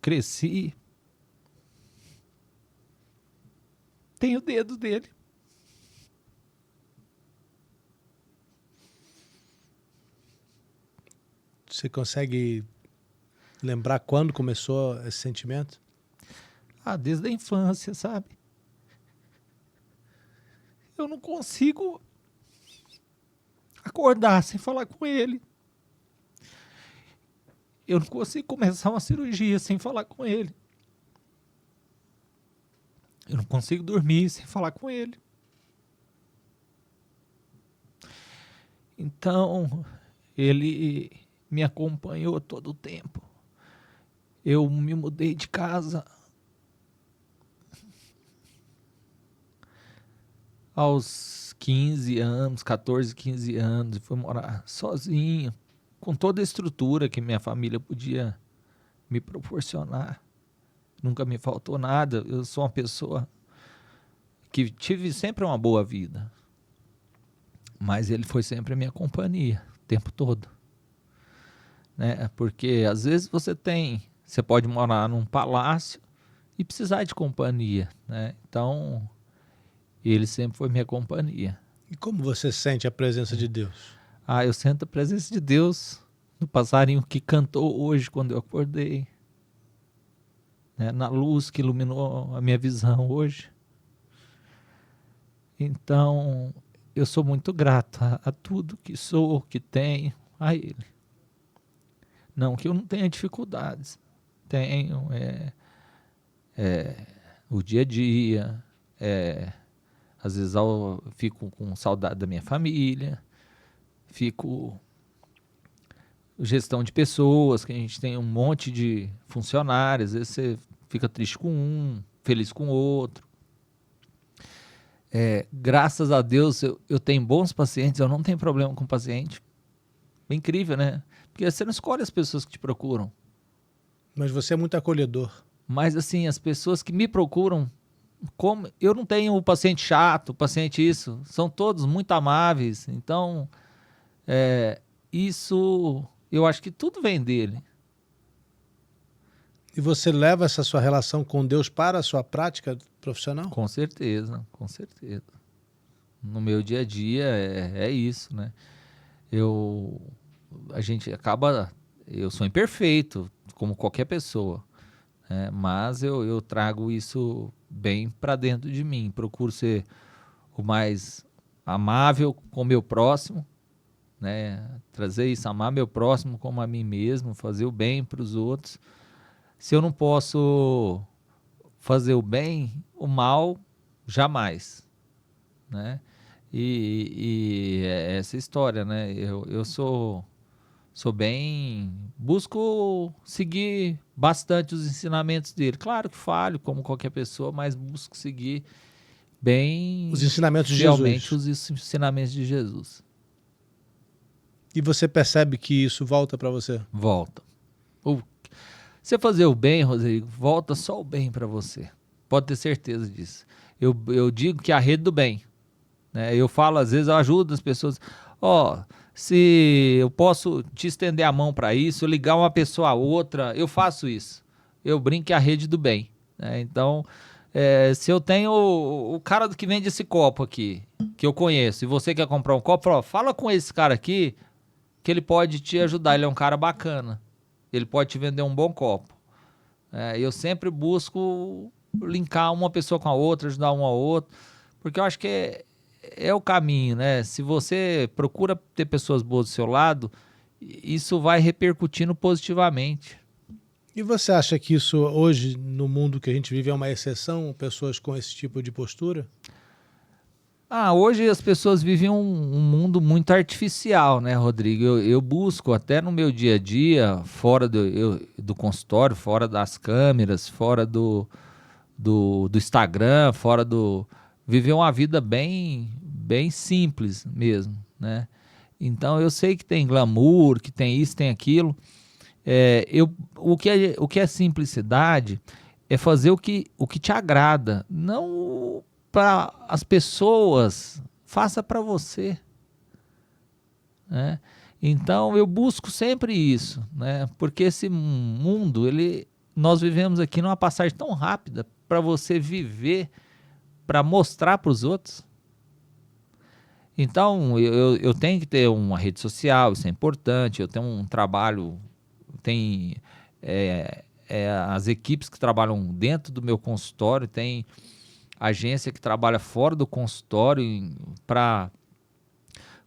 cresci, tem o dedo dele. Você consegue lembrar quando começou esse sentimento? Desde a infância, sabe? Eu não consigo acordar sem falar com ele. Eu não consigo começar uma cirurgia sem falar com ele. Eu não consigo dormir sem falar com ele. Então, ele me acompanhou todo o tempo. Eu me mudei de casa aos 15 anos, 14, 15 anos, e fui morar sozinho, com toda a estrutura que minha família podia me proporcionar. Nunca me faltou nada. Eu sou uma pessoa que tive sempre uma boa vida. Mas ele foi sempre a minha companhia, o tempo todo. Né? Porque às vezes você pode morar num palácio e precisar de companhia. Né? Então, ele sempre foi minha companhia. E como você sente a presença de Deus? Eu sinto a presença de Deus no passarinho que cantou hoje quando eu acordei. Né? Na luz que iluminou a minha visão hoje. Então, eu sou muito grato a tudo que sou, que tenho, a Ele. Não que eu não tenha dificuldades. Tenho o dia a dia. Às vezes eu fico com saudade da minha família. Fico gestão de pessoas, que a gente tem um monte de funcionários. Às vezes você fica triste com um, feliz com o outro. Graças a Deus eu tenho bons pacientes, eu não tenho problema com paciente. É incrível, né? Porque você não escolhe as pessoas que te procuram. Mas você é muito acolhedor. Mas assim, as pessoas que me procuram, como eu não tenho o paciente chato, o paciente isso, são todos muito amáveis. Então, isso, eu acho que tudo vem dele. E você leva essa sua relação com Deus para a sua prática profissional? Com certeza, com certeza. No meu dia a dia é isso, né? Eu sou imperfeito, como qualquer pessoa, né? Mas eu trago isso bem para dentro de mim. Procuro ser o mais amável com o meu próximo, né? Trazer isso, amar meu próximo como a mim mesmo, fazer o bem para os outros. Se eu não posso fazer o bem, o mal, jamais, né? E é essa história, né? Eu sou busco seguir bastante os ensinamentos dele. Claro que falho, como qualquer pessoa, mas busco seguir bem os ensinamentos de realmente Jesus. os ensinamentos de Jesus. E você percebe que isso volta para você? Volta. Você fazer o bem, Rodrigo, volta só o bem para você. Pode ter certeza disso. Eu digo que é a rede do bem. Né? Eu falo, às vezes, eu ajudo as pessoas. Se eu posso te estender a mão para isso, ligar uma pessoa a outra, eu faço isso. Eu brinco que é a rede do bem. Né? Então, se eu tenho o cara que vende esse copo aqui, que eu conheço, e você quer comprar um copo, fala com esse cara aqui, que ele pode te ajudar. Ele é um cara bacana. Ele pode te vender um bom copo. Eu sempre busco linkar uma pessoa com a outra, ajudar um ao outro, porque eu acho que é o caminho, né? Se você procura ter pessoas boas do seu lado, isso vai repercutindo positivamente. E você acha que isso hoje, no mundo que a gente vive, é uma exceção? Pessoas com esse tipo de postura? Hoje as pessoas vivem um mundo muito artificial, né, Rodrigo? Eu busco até no meu dia a dia, fora do consultório, fora das câmeras, fora do Instagram, viver uma vida bem simples mesmo, né? Então eu sei que tem glamour, que tem isso, tem aquilo. O que é simplicidade é fazer o que te agrada, não para as pessoas, faça para você, né? Então eu busco sempre isso, né? Porque esse mundo, nós vivemos aqui numa passagem tão rápida para você viver, para mostrar para os outros. Então eu tenho que ter uma rede social, isso é importante. Eu tenho um trabalho, tem as equipes que trabalham dentro do meu consultório, tem agência que trabalha fora do consultório para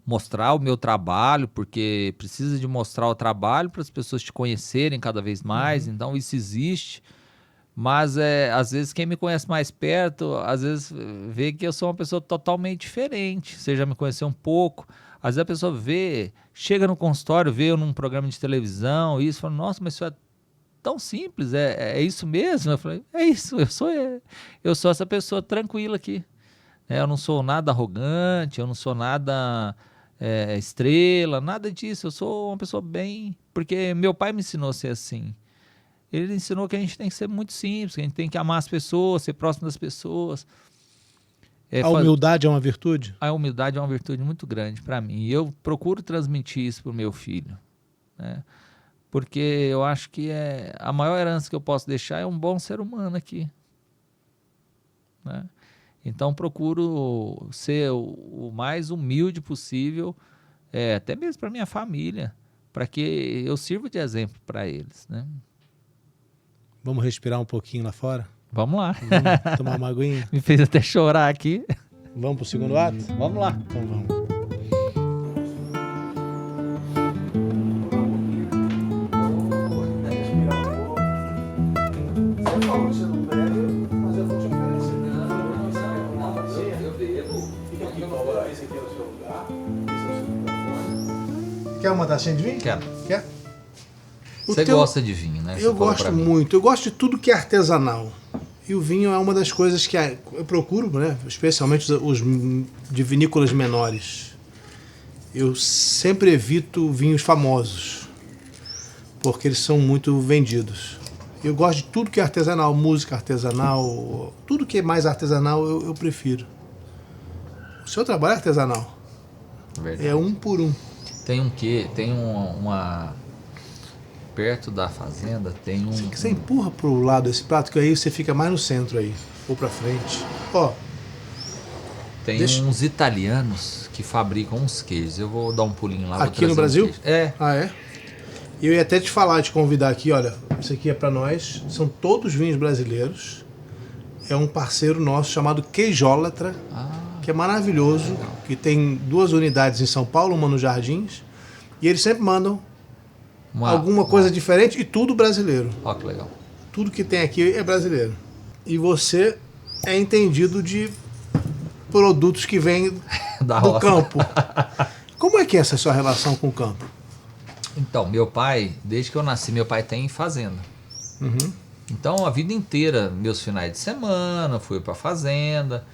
mostrar o meu trabalho, porque precisa de mostrar o trabalho para as pessoas te conhecerem cada vez mais. Então isso existe, mas às vezes quem me conhece mais perto, às vezes vê que eu sou uma pessoa totalmente diferente. Você já me conheceu um pouco, às vezes a pessoa chega no consultório, vê eu num programa de televisão, isso, fala, nossa, mas isso é tão simples, é isso mesmo? Eu falei, é isso, eu sou essa pessoa tranquila aqui. Eu não sou nada arrogante, eu não sou nada estrela, nada disso. Eu sou uma pessoa bem... Porque meu pai me ensinou a ser assim. Ele ensinou que a gente tem que ser muito simples, que a gente tem que amar as pessoas, ser próximo das pessoas. A humildade é uma virtude? A humildade é uma virtude muito grande para mim. E eu procuro transmitir isso para o meu filho, né? Porque eu acho que a maior herança que eu posso deixar é um bom ser humano aqui, né? Então procuro ser o mais humilde possível, até mesmo para minha família, para que eu sirva de exemplo para eles, né? Vamos respirar um pouquinho lá fora? Vamos lá. Vamos tomar uma aguinha? Me fez até chorar aqui. Vamos pro segundo ato? Vamos lá. Então vamos. Quer uma tacinha de vinho? Quero. Quer? Você gosta de vinho, né? Eu gosto muito. Eu gosto de tudo que é artesanal. E o vinho é uma das coisas que eu procuro, né? Especialmente os de vinícolas menores. Eu sempre evito vinhos famosos, porque eles são muito vendidos. Eu gosto de tudo que é artesanal, música artesanal, tudo que é mais artesanal eu prefiro. O seu trabalho é artesanal. Verdade. É um por um. Tem um quê? Tem uma... Perto da fazenda tem um... Você empurra pro lado esse prato, que aí você fica mais no centro aí, ou pra frente. Ó. Tem uns italianos que fabricam uns queijos. Eu vou dar um pulinho lá. Aqui no Brasil? Ah, é? E eu ia até te falar, te convidar aqui, olha, isso aqui é pra nós, são todos vinhos brasileiros. É um parceiro nosso chamado Queijólatra, que é maravilhoso, que tem 2 unidades em São Paulo, uma nos Jardins, e eles sempre mandam alguma coisa diferente e tudo brasileiro. Ó, que legal. Tudo que tem aqui é brasileiro. E você é entendido de produtos que vêm do campo. Como é que é essa sua relação com o campo? Então, meu pai, desde que eu nasci, meu pai tem fazenda. Então, a vida inteira, meus finais de semana, fui pra fazenda.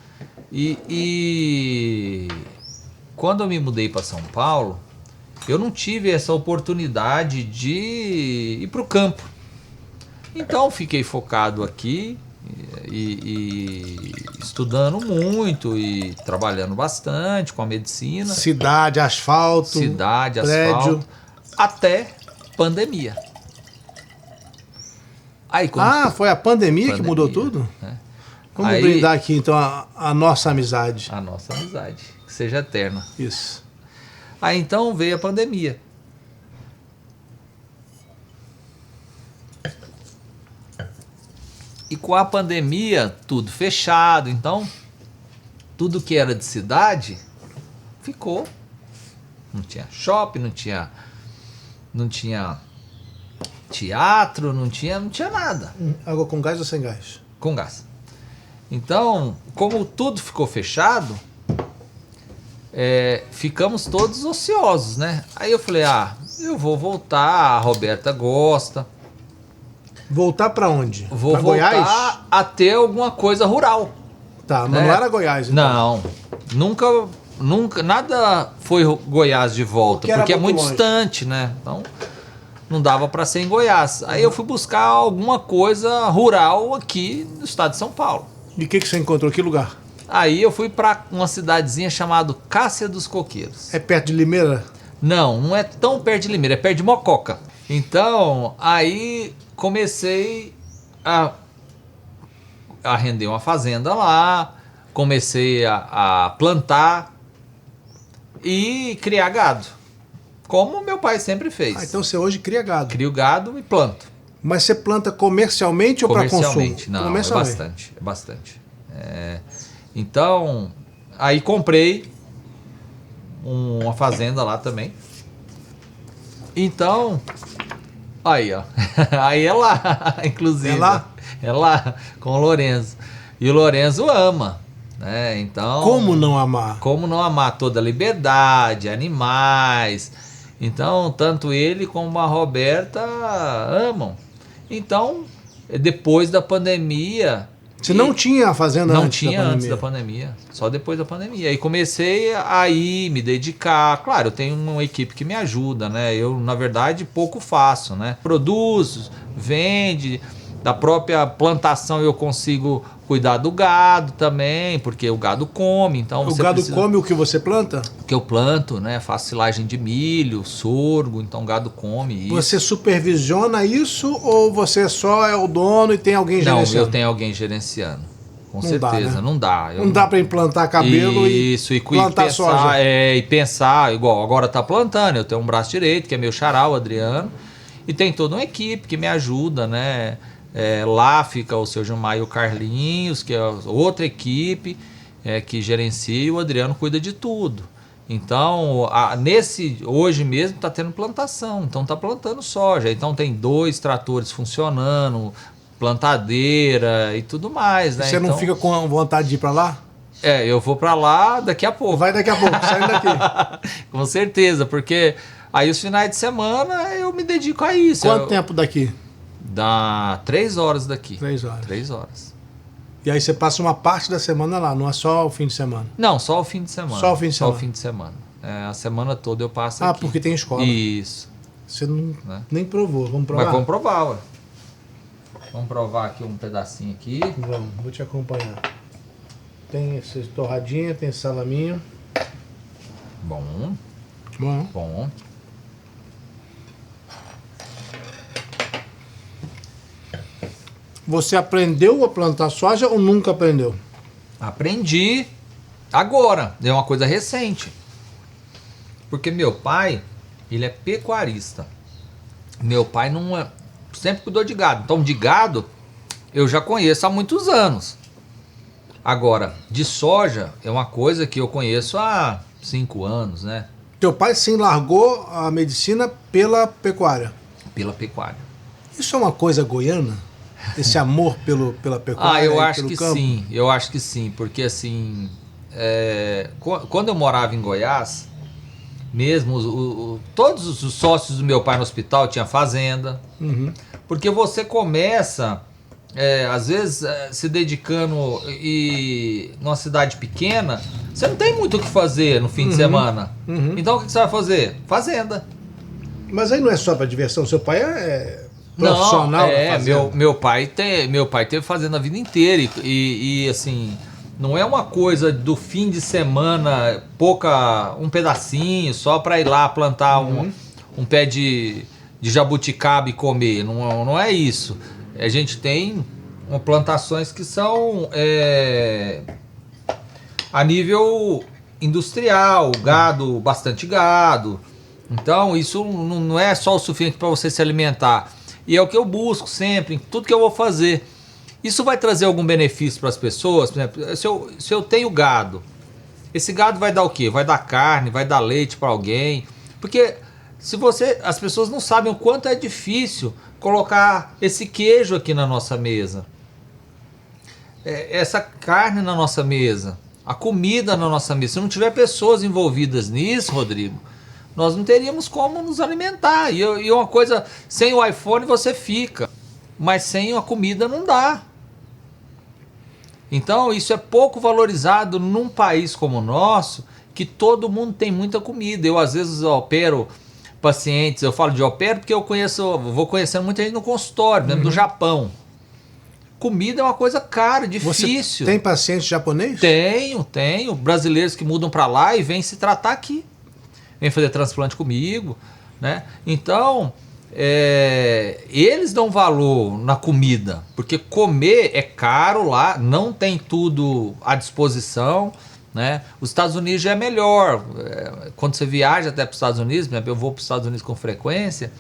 E quando eu me mudei para São Paulo, eu não tive essa oportunidade de ir para o campo. Então fiquei focado aqui e estudando muito e trabalhando bastante com a medicina. Cidade, asfalto, prédio. Até pandemia. Aí, foi a pandemia que mudou tudo? Vamos brindar aqui então a nossa amizade. A nossa amizade, que seja eterna. Isso. Aí então veio a pandemia. E com a pandemia, tudo fechado, então tudo que era de cidade ficou. Não tinha shopping, não tinha teatro, não tinha nada. Água com gás ou sem gás? Com gás. Então, como tudo ficou fechado, ficamos todos ociosos, né? Aí eu falei, eu vou voltar, a Roberta gosta. Voltar pra onde? Vou pra voltar Goiás? a ter alguma coisa rural. Tá, mas né? não era Goiás, então. Não, nunca, nada foi Goiás de volta, porque é muito longe. distante, né? Então, não dava para ser em Goiás. Aí eu fui buscar alguma coisa rural aqui no estado de São Paulo. E o que você encontrou? Que lugar? Aí eu fui para uma cidadezinha chamada Cássia dos Coqueiros. É perto de Limeira? Não é tão perto de Limeira, é perto de Mococa. Então, aí comecei a render uma fazenda lá, comecei a plantar e criar gado, como meu pai sempre fez. Então você hoje cria gado. Crio gado e planto. Mas você planta comercialmente ou para consumo? Comercialmente, não, é bastante. Então, aí comprei uma fazenda lá também. Então, aí ó, aí é lá, inclusive. É lá? É lá, com o Lorenzo. E o Lorenzo ama, né? Então... Como não amar? Como não amar toda a liberdade, animais. Então, tanto ele como a Roberta amam. Então, depois da pandemia... Você não tinha a fazenda não antes da tinha pandemia? antes da pandemia, só depois da pandemia. Aí comecei a ir, me dedicar. Claro, eu tenho uma equipe que me ajuda, né? Eu, na verdade, pouco faço, né? Produzo, vende... Da própria plantação eu consigo cuidar do gado também, porque o gado come, então o gado come o que você planta? O que eu planto, né? Faço silagem de milho, sorgo, então o gado come isso. Você supervisiona isso ou você só é o dono e tem alguém gerenciando? Não, eu tenho alguém gerenciando. Com não certeza, dá, né? não dá. Não dá para implantar cabelo e plantar pensar, soja. E pensar, igual agora tá plantando, eu tenho um braço direito, que é meu xará, o Adriano, e tem toda uma equipe que me ajuda, né? Lá fica o seu Gilmar e o Carlinhos, que é outra equipe que gerencia, e o Adriano cuida de tudo. Então, hoje mesmo está tendo plantação, então está plantando soja. Então tem 2 tratores funcionando, plantadeira e tudo mais. Né? Você não fica com vontade de ir para lá? Eu vou para lá daqui a pouco. Vai daqui a pouco, saindo daqui. Com certeza, porque aí os finais de semana eu me dedico a isso. Quanto tempo daqui? Dá 3 horas daqui. 3 horas. 3 horas. E aí você passa uma parte da semana lá, não é só o fim de semana? Não, só o fim de semana. Só o fim de semana? Só o fim de semana. A semana toda eu passo aqui. Porque tem escola. Isso. Você não, nem provou, vamos provar? Mas vamos provar, ué. Vamos provar aqui um pedacinho aqui. Vamos, vou te acompanhar. Tem essa torradinha, tem esse salaminho. Bom. Bom. Você aprendeu a plantar soja ou nunca aprendeu? Aprendi agora, é uma coisa recente. Porque meu pai, ele é pecuarista. Meu pai sempre cuidou de gado. Então de gado eu já conheço há muitos anos. Agora, de soja é uma coisa que eu conheço há 5 anos, né? Teu pai sim largou a medicina pela pecuária? Pela pecuária. Isso é uma coisa goiana? Esse amor pela pecuária? Eu acho que campo? sim, eu acho que sim, porque assim, quando eu morava em Goiás, mesmo todos os sócios do meu pai no hospital tinham fazenda, porque você começa, às vezes, se dedicando numa cidade pequena, você não tem muito o que fazer no fim de semana, então o que você vai fazer? Fazenda. Mas aí não é só para diversão, seu pai profissional? Não, meu pai teve fazenda a vida inteira e assim, não é uma coisa do fim de semana, um pedacinho só para ir lá plantar um pé de jabuticaba e comer, não é isso. A gente tem plantações que são a nível industrial, gado, bastante gado, então isso não é só o suficiente para você se alimentar. E é o que eu busco sempre, em tudo que eu vou fazer. Isso vai trazer algum benefício para as pessoas? Por exemplo, se eu tenho gado, esse gado vai dar o quê? Vai dar carne, vai dar leite para alguém. Porque as pessoas não sabem o quanto é difícil colocar esse queijo aqui na nossa mesa, essa carne na nossa mesa, a comida na nossa mesa. Se não tiver pessoas envolvidas nisso, Rodrigo, nós não teríamos como nos alimentar. E uma coisa, sem o iPhone você fica, mas sem a comida não dá. Então isso é pouco valorizado num país como o nosso, que todo mundo tem muita comida. Eu às vezes opero pacientes, eu falo de opero porque vou conhecendo muita gente no consultório, mesmo do Japão. Comida é uma coisa cara, difícil. Você tem paciente japonês? Tenho. Brasileiros que mudam para lá e vêm se tratar aqui. Vêm fazer transplante comigo, né? Então, eles dão valor na comida, porque comer é caro lá, não tem tudo à disposição, né? Os Estados Unidos já é melhor. Quando você viaja até para os Estados Unidos, eu vou para os Estados Unidos com frequência,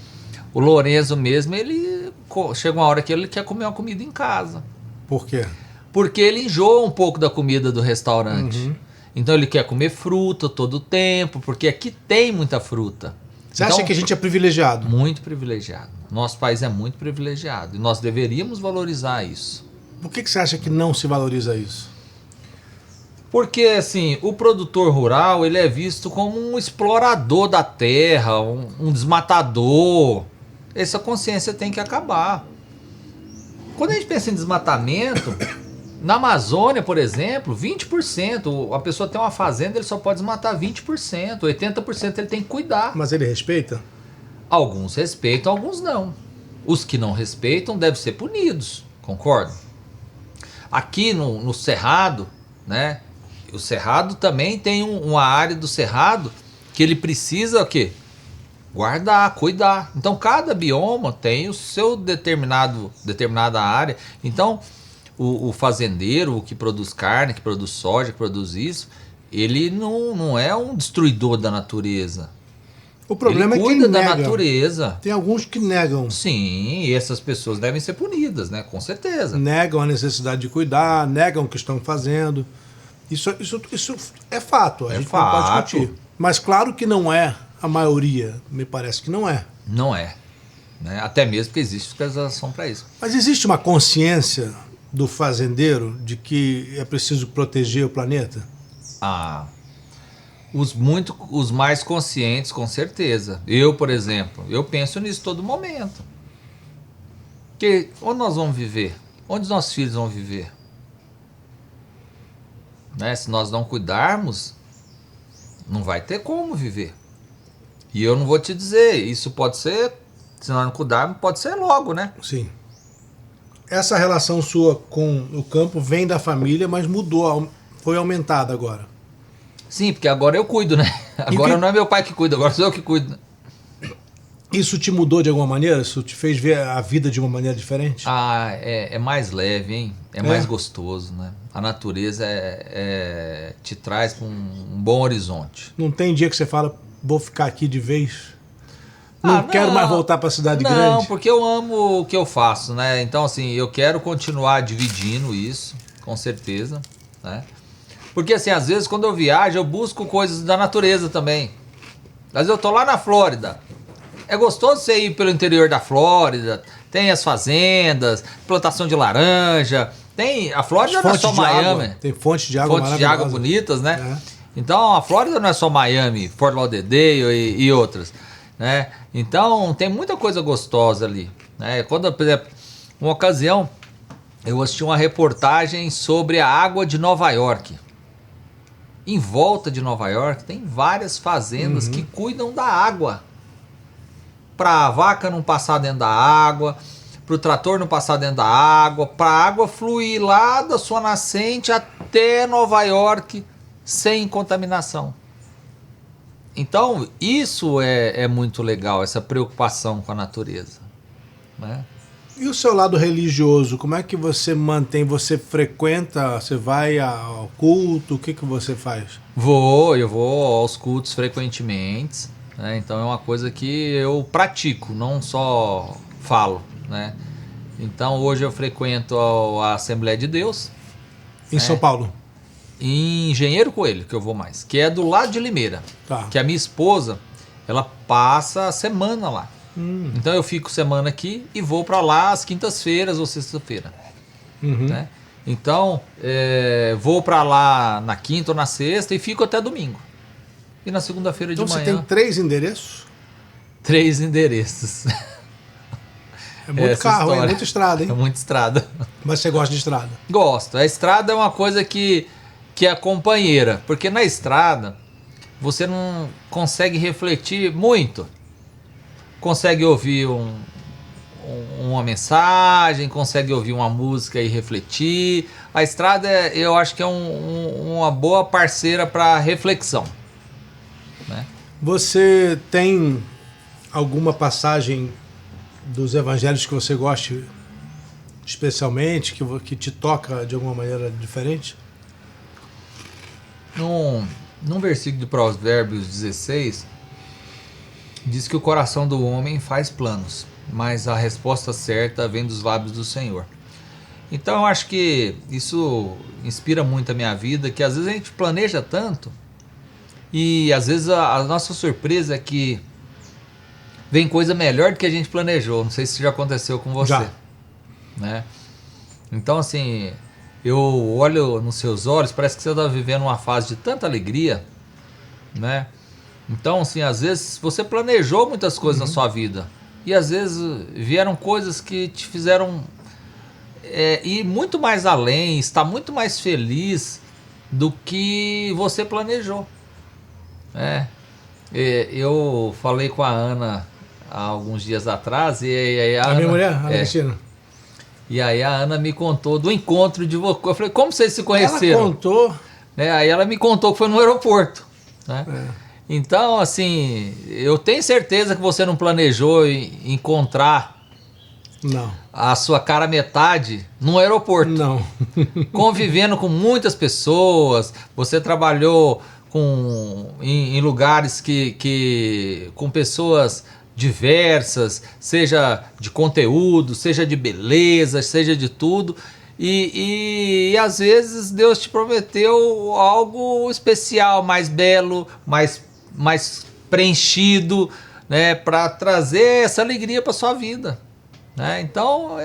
o Lorenzo mesmo, ele chega uma hora que ele quer comer uma comida em casa. Por quê? Porque ele enjoa um pouco da comida do restaurante. Então ele quer comer fruta todo o tempo, porque aqui tem muita fruta. Você acha que a gente é privilegiado? Muito privilegiado. Nosso país é muito privilegiado e nós deveríamos valorizar isso. Por que você acha que não se valoriza isso? Porque, assim, o produtor rural, ele é visto como um explorador da terra, um desmatador. Essa consciência tem que acabar. Quando a gente pensa em desmatamento, na Amazônia, por exemplo, 20%, a pessoa tem uma fazenda, ele só pode desmatar 20%, 80% ele tem que cuidar. Mas ele respeita? Alguns respeitam, alguns não. Os que não respeitam devem ser punidos, concorda? Aqui no Cerrado, né? O Cerrado também tem uma área do Cerrado que ele precisa o quê? Guardar, cuidar. Então cada bioma tem o seu determinada área. Então o fazendeiro, o que produz carne, que produz soja, que produz isso, ele não é um destruidor da natureza. O problema ele é que cuida da natureza. Tem alguns que negam. Sim, e essas pessoas devem ser punidas, né? Com certeza. Negam a necessidade de cuidar, negam o que estão fazendo. Isso é fato, a gente não pode discutir. Mas claro que não é a maioria, me parece que não é. Não é. Né? Até mesmo porque existe fiscalização para isso. Mas existe uma consciência do fazendeiro de que é preciso proteger o planeta? Os mais conscientes, com certeza. Eu, por exemplo, eu penso nisso todo momento. Porque onde nós vamos viver? Onde os nossos filhos vão viver? Né? Se nós não cuidarmos, não vai ter como viver. E eu não vou te dizer, isso pode ser, se nós não cuidarmos, pode ser logo, né? Sim. Essa relação sua com o campo vem da família, mas mudou, foi aumentada agora. Sim, porque agora eu cuido, né? Agora não é meu pai que cuida, agora sou eu que cuido. Isso te mudou de alguma maneira? Isso te fez ver a vida de uma maneira diferente? É mais leve, hein? É mais gostoso, né? A natureza te traz para um bom horizonte. Não tem dia que você fala, vou ficar aqui de vez? Não quero mais voltar para a cidade grande? Não, porque eu amo o que eu faço, né? Então, assim, eu quero continuar dividindo isso, com certeza, né? Porque, assim, às vezes, quando eu viajo, eu busco coisas da natureza também. Às vezes eu tô lá na Flórida. É gostoso você ir pelo interior da Flórida, tem as fazendas, plantação de laranja, a Flórida não é só Miami. Tem fontes de água fontes de água bonitas, né? Então a Flórida não é só Miami, Fort Lauderdale e outras, né? Então tem muita coisa gostosa ali, né? Quando, por exemplo, uma ocasião eu assisti uma reportagem sobre a água de Nova York. Em volta de Nova York tem várias fazendas que cuidam da água. Para a vaca não passar dentro da água, para o trator não passar dentro da água, para a água fluir lá da sua nascente até Nova York sem contaminação. Então, isso é muito legal, essa preocupação com a natureza, né? E o seu lado religioso, como é que você mantém? Você frequenta, você vai ao culto, o que você faz? Eu vou aos cultos frequentemente. Então é uma coisa que eu pratico, não só falo, né? Então hoje eu frequento a Assembleia de Deus. Em São Paulo? Em Engenheiro Coelho, que eu vou mais, que é do lado de Limeira. Tá. Que a minha esposa, ela passa a semana lá. Então eu fico semana aqui e vou para lá às quintas-feiras ou sexta-feira. Né? Então vou para lá na quinta ou na sexta e fico até domingo. E na segunda-feira de manhã... Então você tem 3 endereços? 3 endereços. É muito carro, é muita estrada, hein? É muita estrada. Mas você gosta de estrada? Gosto. A estrada é uma coisa que é companheira. Porque na estrada você não consegue refletir muito. Consegue ouvir uma mensagem, consegue ouvir uma música e refletir. A estrada, eu acho que é uma boa parceira para reflexão. Né? Você tem alguma passagem dos evangelhos que você goste especialmente, que te toca de alguma maneira diferente? Num versículo de Provérbios 16, diz que o coração do homem faz planos, mas a resposta certa vem dos lábios do Senhor. Então eu acho que isso inspira muito a minha vida, que às vezes a gente planeja tanto e às vezes a nossa surpresa é que vem coisa melhor do que a gente planejou. Não sei se já aconteceu com você. Já. Né? Então assim, eu olho nos seus olhos, parece que você está vivendo uma fase de tanta alegria, né? Então assim, às vezes você planejou muitas coisas na sua vida e às vezes vieram coisas que te fizeram ir muito mais além, estar muito mais feliz do que você planejou. Eu falei com a Ana há alguns dias atrás e aí a minha mulher, a Cristina. E aí a Ana me contou do encontro de vocês. Eu falei, como vocês se conheceram? Ela contou. Aí ela me contou que foi no aeroporto. Né? Então, assim, eu tenho certeza que você não planejou encontrar a sua cara metade no aeroporto. Não. Convivendo com muitas pessoas, você trabalhou em lugares com pessoas diversas, seja de conteúdo, seja de beleza, seja de tudo. E às vezes Deus te prometeu algo especial, mais belo, mais preenchido, né, para trazer essa alegria para sua vida. Né? Então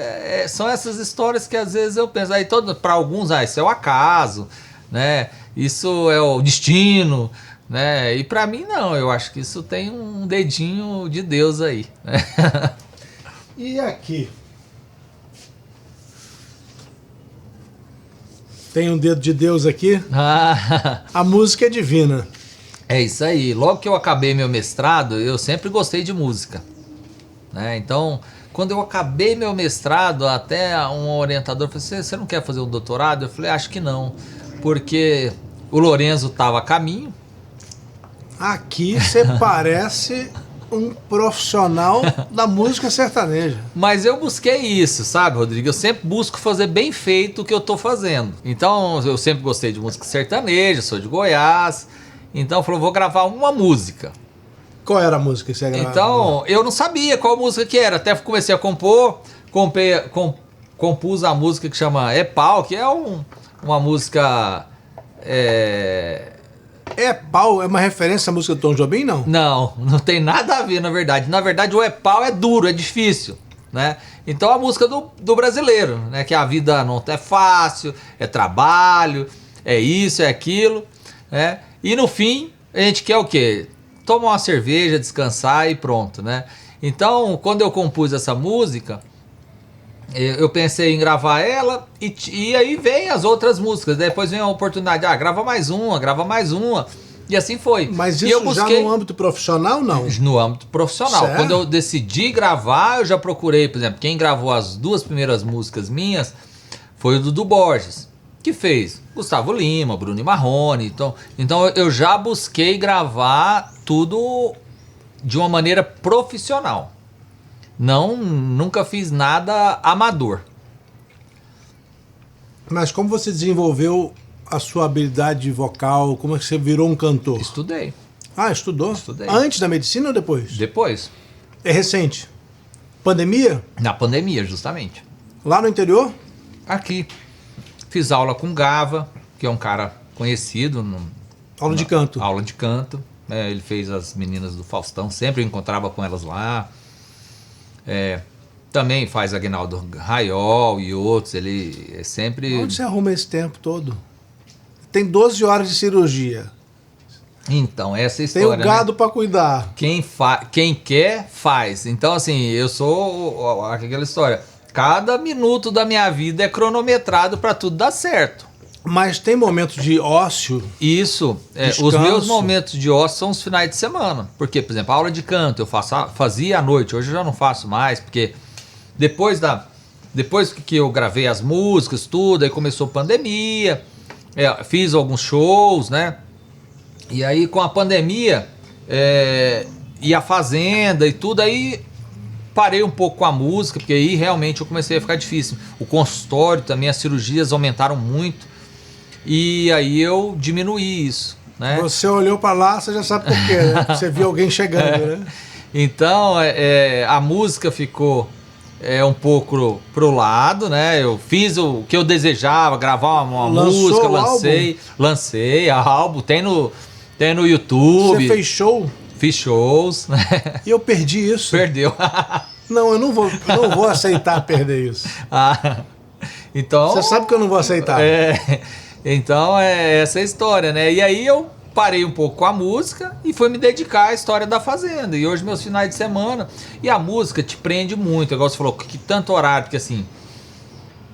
são essas histórias que às vezes eu penso, para alguns isso é o acaso, né? Isso é o destino, né? E para mim não, eu acho que isso tem um dedinho de Deus aí. Né? E aqui? Tem um dedo de Deus aqui? A música é divina. É isso aí. Logo que eu acabei meu mestrado, eu sempre gostei de música. Né? Então, quando eu acabei meu mestrado, até um orientador falou assim, você não quer fazer um doutorado? Eu falei, acho que não. Porque o Lorenzo estava a caminho. Aqui você parece um profissional da música sertaneja. Mas eu busquei isso, sabe, Rodrigo? Eu sempre busco fazer bem feito o que eu tô fazendo. Então, eu sempre gostei de música sertaneja, sou de Goiás. Então, falou, vou gravar uma música. Qual era a música que você gravava? Então, eu não sabia qual música que era. Até comecei a compor, compus a música que chama É Pau, que é uma música... É Pau é uma referência à música do Tom Jobim, não? Não tem nada a ver, na verdade. Na verdade, o É Pau é duro, é difícil, né? Então, a música do brasileiro, né? Que a vida não é fácil, é trabalho, é isso, é aquilo, né? E no fim, a gente quer o quê? Tomar uma cerveja, descansar e pronto, né? Então, quando eu compus essa música, eu pensei em gravar ela e aí vem as outras músicas. Depois vem a oportunidade, grava mais uma. E assim foi. Mas isso e eu busquei... já no âmbito profissional, não? No âmbito profissional. Certo. Quando eu decidi gravar, eu já procurei, por exemplo, quem gravou as 2 primeiras músicas minhas foi o Dudu Borges, que fez Gustavo Lima, Bruno e Marrone. Então eu já busquei gravar tudo de uma maneira profissional. Nunca fiz nada amador. Mas como você desenvolveu a sua habilidade vocal? Como é que você virou um cantor? Estudei. Estudou? Estudei. Antes da medicina ou depois? Depois. É recente. Pandemia? Na pandemia, justamente. Lá no interior? Aqui. Fiz aula com Gava, que é um cara conhecido. Aula de canto. Aula de canto. Ele fez as meninas do Faustão, sempre eu encontrava com elas lá. Também faz Aguinaldo Raiol e outros, ele é sempre... Onde você arruma esse tempo todo? Tem 12 horas de cirurgia. Então, essa história, tem o gado, né, para cuidar. Quem quer, faz. Então, assim, eu sou aquela história. Cada minuto da minha vida é cronometrado para tudo dar certo. Mas tem momentos de ócio? Isso. Os meus momentos de ócio são os finais de semana. Porque, por exemplo, a aula de canto eu fazia à noite. Hoje eu já não faço mais, porque depois que eu gravei as músicas, tudo, aí começou a pandemia, fiz alguns shows, né? E aí com a pandemia e a fazenda e tudo, aí parei um pouco com a música, porque aí realmente eu comecei a ficar difícil. O consultório também, as cirurgias aumentaram muito, e aí eu diminuí isso, né? Você olhou para lá, você já sabe por quê, né? Você viu alguém chegando, né? Então a música ficou um pouco pro lado, né? Eu fiz o que eu desejava, gravar uma música, lancei álbum, tem no YouTube. Você fez show? Fiz shows, né? E eu perdi isso. Perdeu. Não, eu não vou aceitar perder isso. Então... Você sabe que eu não vou aceitar. Então é essa a história, né? E aí eu parei um pouco com a música e fui me dedicar à história da fazenda. E hoje meus finais de semana... E a música te prende muito, igual você falou, que tanto horário, porque assim...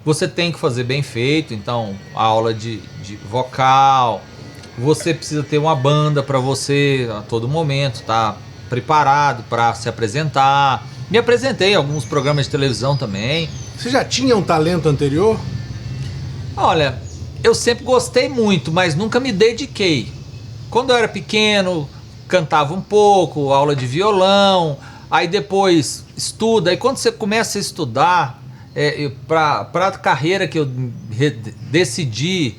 Você tem que fazer bem feito, então a aula de vocal... Você precisa ter uma banda para você a todo momento, tá preparado para se apresentar. Me apresentei em alguns programas de televisão também. Você já tinha um talento anterior? Olha, eu sempre gostei muito, mas nunca me dediquei. Quando eu era pequeno, cantava um pouco, aula de violão, aí depois estuda. Aí quando você começa a estudar, para a carreira que eu decidi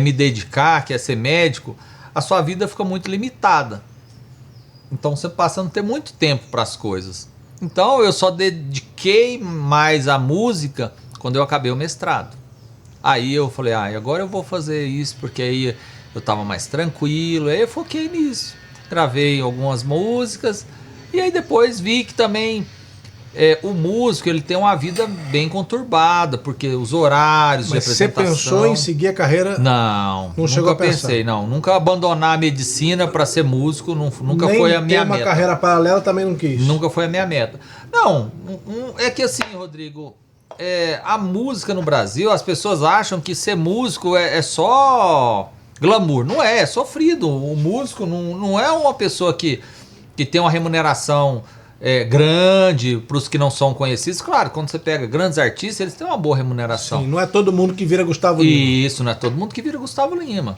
me dedicar, que é ser médico, a sua vida fica muito limitada. Então você passa a não ter muito tempo para as coisas. Então eu só dediquei mais à música quando eu acabei o mestrado. Aí eu falei, agora eu vou fazer isso, porque aí eu estava mais tranquilo, aí eu foquei nisso. Gravei algumas músicas, e aí depois vi que também o músico ele tem uma vida bem conturbada, porque os horários de apresentação... Mas você pensou em seguir a carreira? Não, nunca pensei, não. Nunca abandonar a medicina para ser músico, nunca foi a minha meta. Nem ter uma carreira paralela também não quis? Nunca foi a minha meta. Não, é que assim, Rodrigo, a música no Brasil, as pessoas acham que ser músico é só glamour. Não é sofrido. O músico não é uma pessoa que tem uma remuneração... grande para os que não são conhecidos. Claro, quando você pega grandes artistas, eles têm uma boa remuneração. Sim, não é todo mundo que vira Gustavo Lima. Isso, não é todo mundo que vira Gustavo Lima.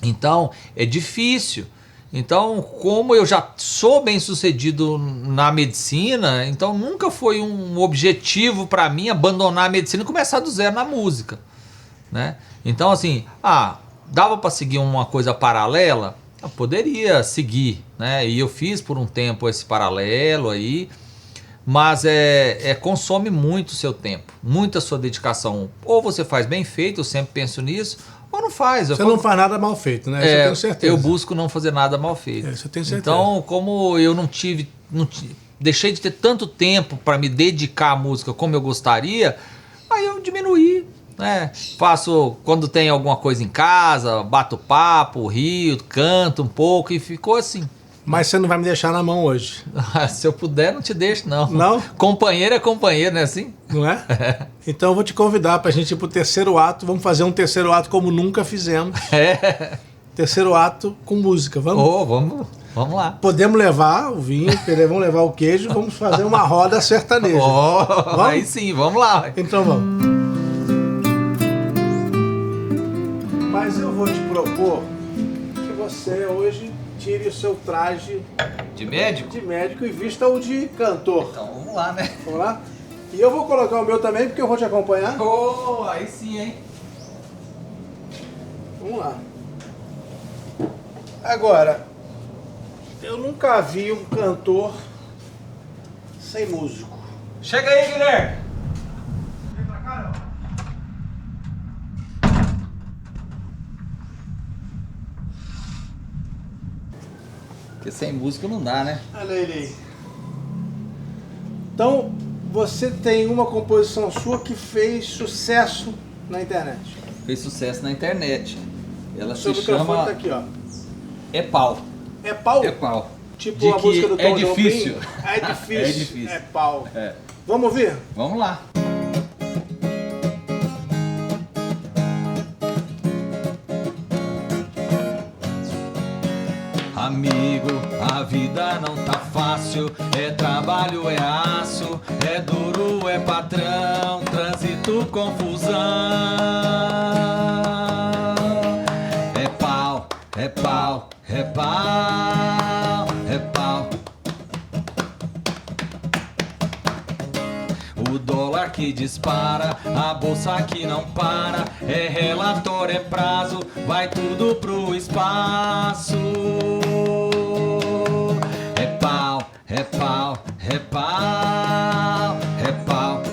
Então, é difícil. Então, como eu já sou bem sucedido na medicina, então nunca foi um objetivo para mim abandonar a medicina e começar do zero na música, né? Então, assim, dava para seguir uma coisa paralela? Eu poderia seguir, né? E eu fiz por um tempo esse paralelo aí, mas consome muito o seu tempo, muita sua dedicação. Ou você faz bem feito, eu sempre penso nisso, ou não faz. Você não faz nada mal feito, né? Isso eu tenho certeza. Eu busco não fazer nada mal feito. Isso eu tenho certeza. Então, como eu deixei de ter tanto tempo para me dedicar à música como eu gostaria, aí eu diminuí. Faço quando tem alguma coisa em casa, bato papo, rio, canto um pouco e ficou assim. Mas você não vai me deixar na mão hoje? Se eu puder, não te deixo, não. Não? Companheiro é companheiro, não é assim? Não é? Então eu vou te convidar pra gente ir pro terceiro ato. Vamos fazer um terceiro ato como nunca fizemos. Terceiro ato com música, vamos? Vamos lá. Podemos levar o vinho, vamos levar o queijo, vamos fazer uma roda sertaneja. Aí sim, vamos lá. Então vamos. Mas eu vou te propor que você hoje tire o seu traje de médico e vista o de cantor. Então vamos lá, né? Vamos lá? E eu vou colocar o meu também, porque eu vou te acompanhar. Aí sim, hein? Vamos lá. Agora, eu nunca vi um cantor sem músico. Chega aí, Guilherme! Vem pra cá, ó. Porque sem música não dá, né? Olha ele aí. Então, você tem uma composição sua que fez sucesso na internet. Fez sucesso na internet. Ela Seu se microfone chama tá aqui, ó. É Pau. É pau? É Pau. Tipo De a música do que Tom é difícil. Jobim? É difícil. É difícil. É pau. É. Vamos ouvir? Vamos lá. Amigo, a vida não tá fácil. É trabalho, é aço. É duro, é patrão. Trânsito, confusão. É pau, é pau, é pau, é pau. O dólar que dispara, a bolsa que não para. É relatório, é prazo, vai tudo pro espaço. É pau, é pau, é pau, é pau.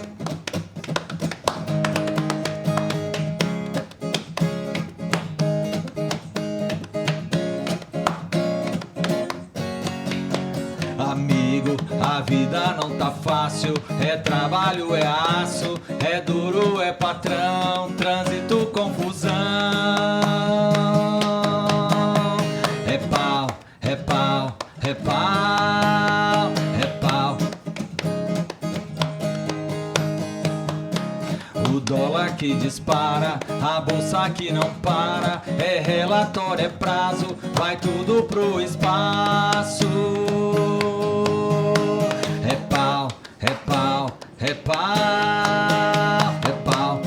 Amigo, a vida não tá fácil. É trabalho, é aço. É duro, é patrão. Trânsito, confusão. É pau, é pau, é pau, é pau. O dólar que dispara, a bolsa que não para. É relatório, é prazo, vai tudo pro espaço. É pau, é pau, é pau, é pau.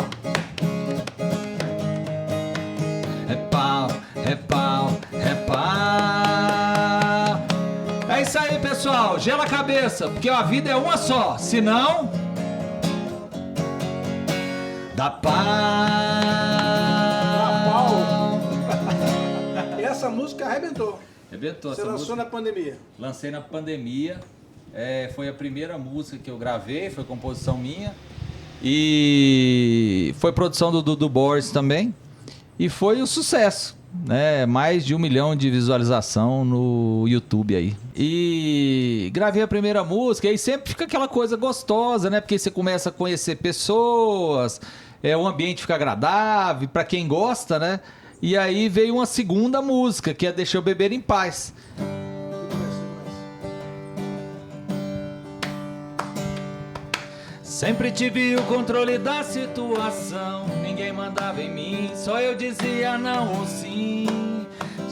É pau, é pau, é pau. É isso aí, pessoal. Gela a cabeça, porque a vida é uma só. Senão... dá pau. Essa música arrebentou. Arrebentou. Você lançou na pandemia. Lancei na pandemia. Foi a primeira música que eu gravei, foi composição minha. E foi produção do Dudu Borges também. E foi um sucesso, né? Mais de 1 milhão de visualização no YouTube aí. E gravei a primeira música, e aí sempre fica aquela coisa gostosa, né? Porque você começa a conhecer pessoas, o ambiente fica agradável, pra quem gosta, né? E aí veio uma segunda música, que é Deixa Eu Beber em Paz. Sempre tive o controle da situação. Ninguém mandava em mim, só eu dizia não ou sim.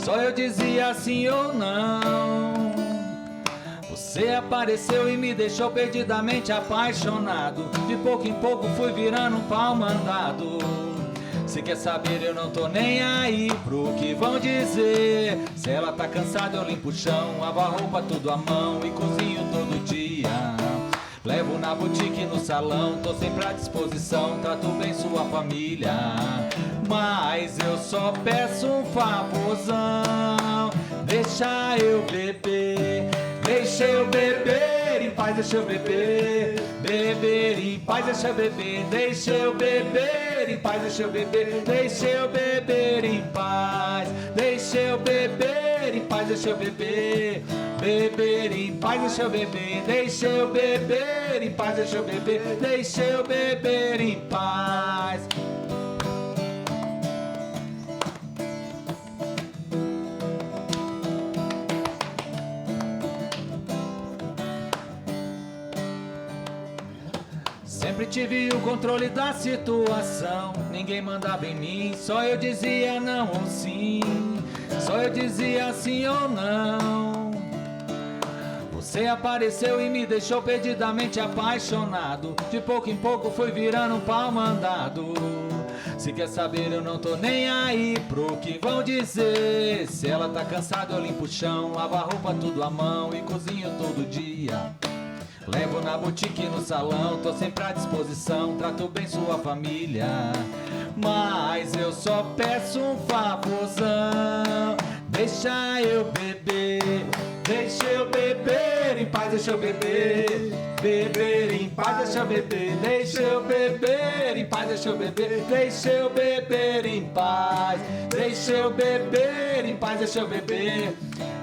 Só eu dizia sim ou não. Você apareceu e me deixou perdidamente apaixonado. De pouco em pouco fui virando um pau mandado. Se quer saber, eu não tô nem aí pro que vão dizer. Se ela tá cansada, eu limpo o chão, lavo a roupa tudo à mão e cozinho todo dia. Levo na boutique, no salão, tô sempre à disposição, trato bem sua família. Mas eu só peço um favorzão, deixa eu beber, deixa eu beber em paz, deixa eu beber, beber em paz, deixa eu beber, deixa eu beber em paz, deixa eu beber, deixa eu beber em paz, deixa eu beber em paz, deixa eu beber. Beber em paz, deixa eu beber, deixa eu beber em paz, deixa eu beber, deixa eu beber em paz. Sempre tive o controle da situação, ninguém mandava em mim, só eu dizia não ou sim, só eu dizia sim ou não. Você apareceu e me deixou perdidamente apaixonado. De pouco em pouco fui virando um pau mandado. Se quer saber, eu não tô nem aí pro que vão dizer. Se ela tá cansada, eu limpo o chão, lavo a roupa tudo à mão e cozinho todo dia. Levo na boutique e no salão, tô sempre à disposição, trato bem sua família. Mas eu só peço um favorzão, deixa eu beber, deixa eu beber em paz, deixa eu beber, beber em paz, deixa eu beber, deixa eu beber em paz, paz, deixa eu beber, deixa eu beber em paz, deixa eu beber em paz, deixa eu beber,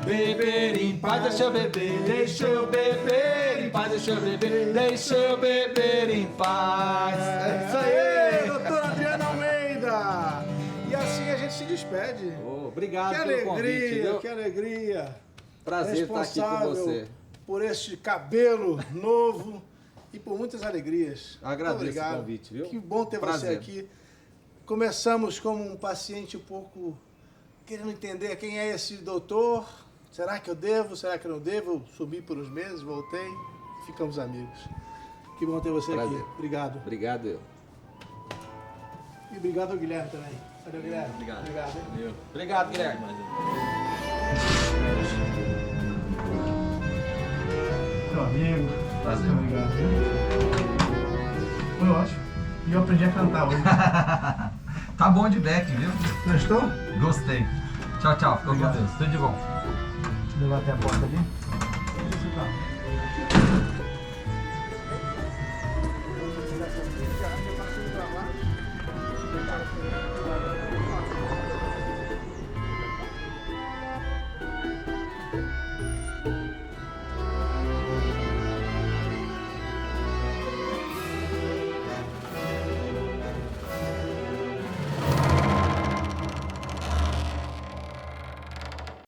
beber em paz, deixa eu beber, deixa eu beber em paz, deixa eu beber, deixa eu beber em paz. É isso aí, doutor Adriano Almeida. E assim a gente se despede. Obrigado Que pelo convite, alegria, viu? que alegria. Prazer estar aqui com você. Por este cabelo novo e por muitas alegrias. Agradeço o convite, viu? Que bom ter você aqui. Começamos como um paciente um pouco querendo entender quem é esse doutor. Será que eu devo? Será que eu não devo? Eu subi por uns meses, voltei, ficamos amigos. Que bom ter você aqui. Obrigado. Obrigado eu. E obrigado ao Guilherme também. Valeu, Guilherme. Obrigado. Obrigado. Hein? Obrigado, Guilherme. Meu amigo. Prazer. Obrigado. Foi ótimo. E eu aprendi a cantar hoje. Tá bom de back, viu? Gostou? Gostei. Tchau, tchau. Ficou com Deus. Tudo de bom. Deixa eu levar até a porta ali.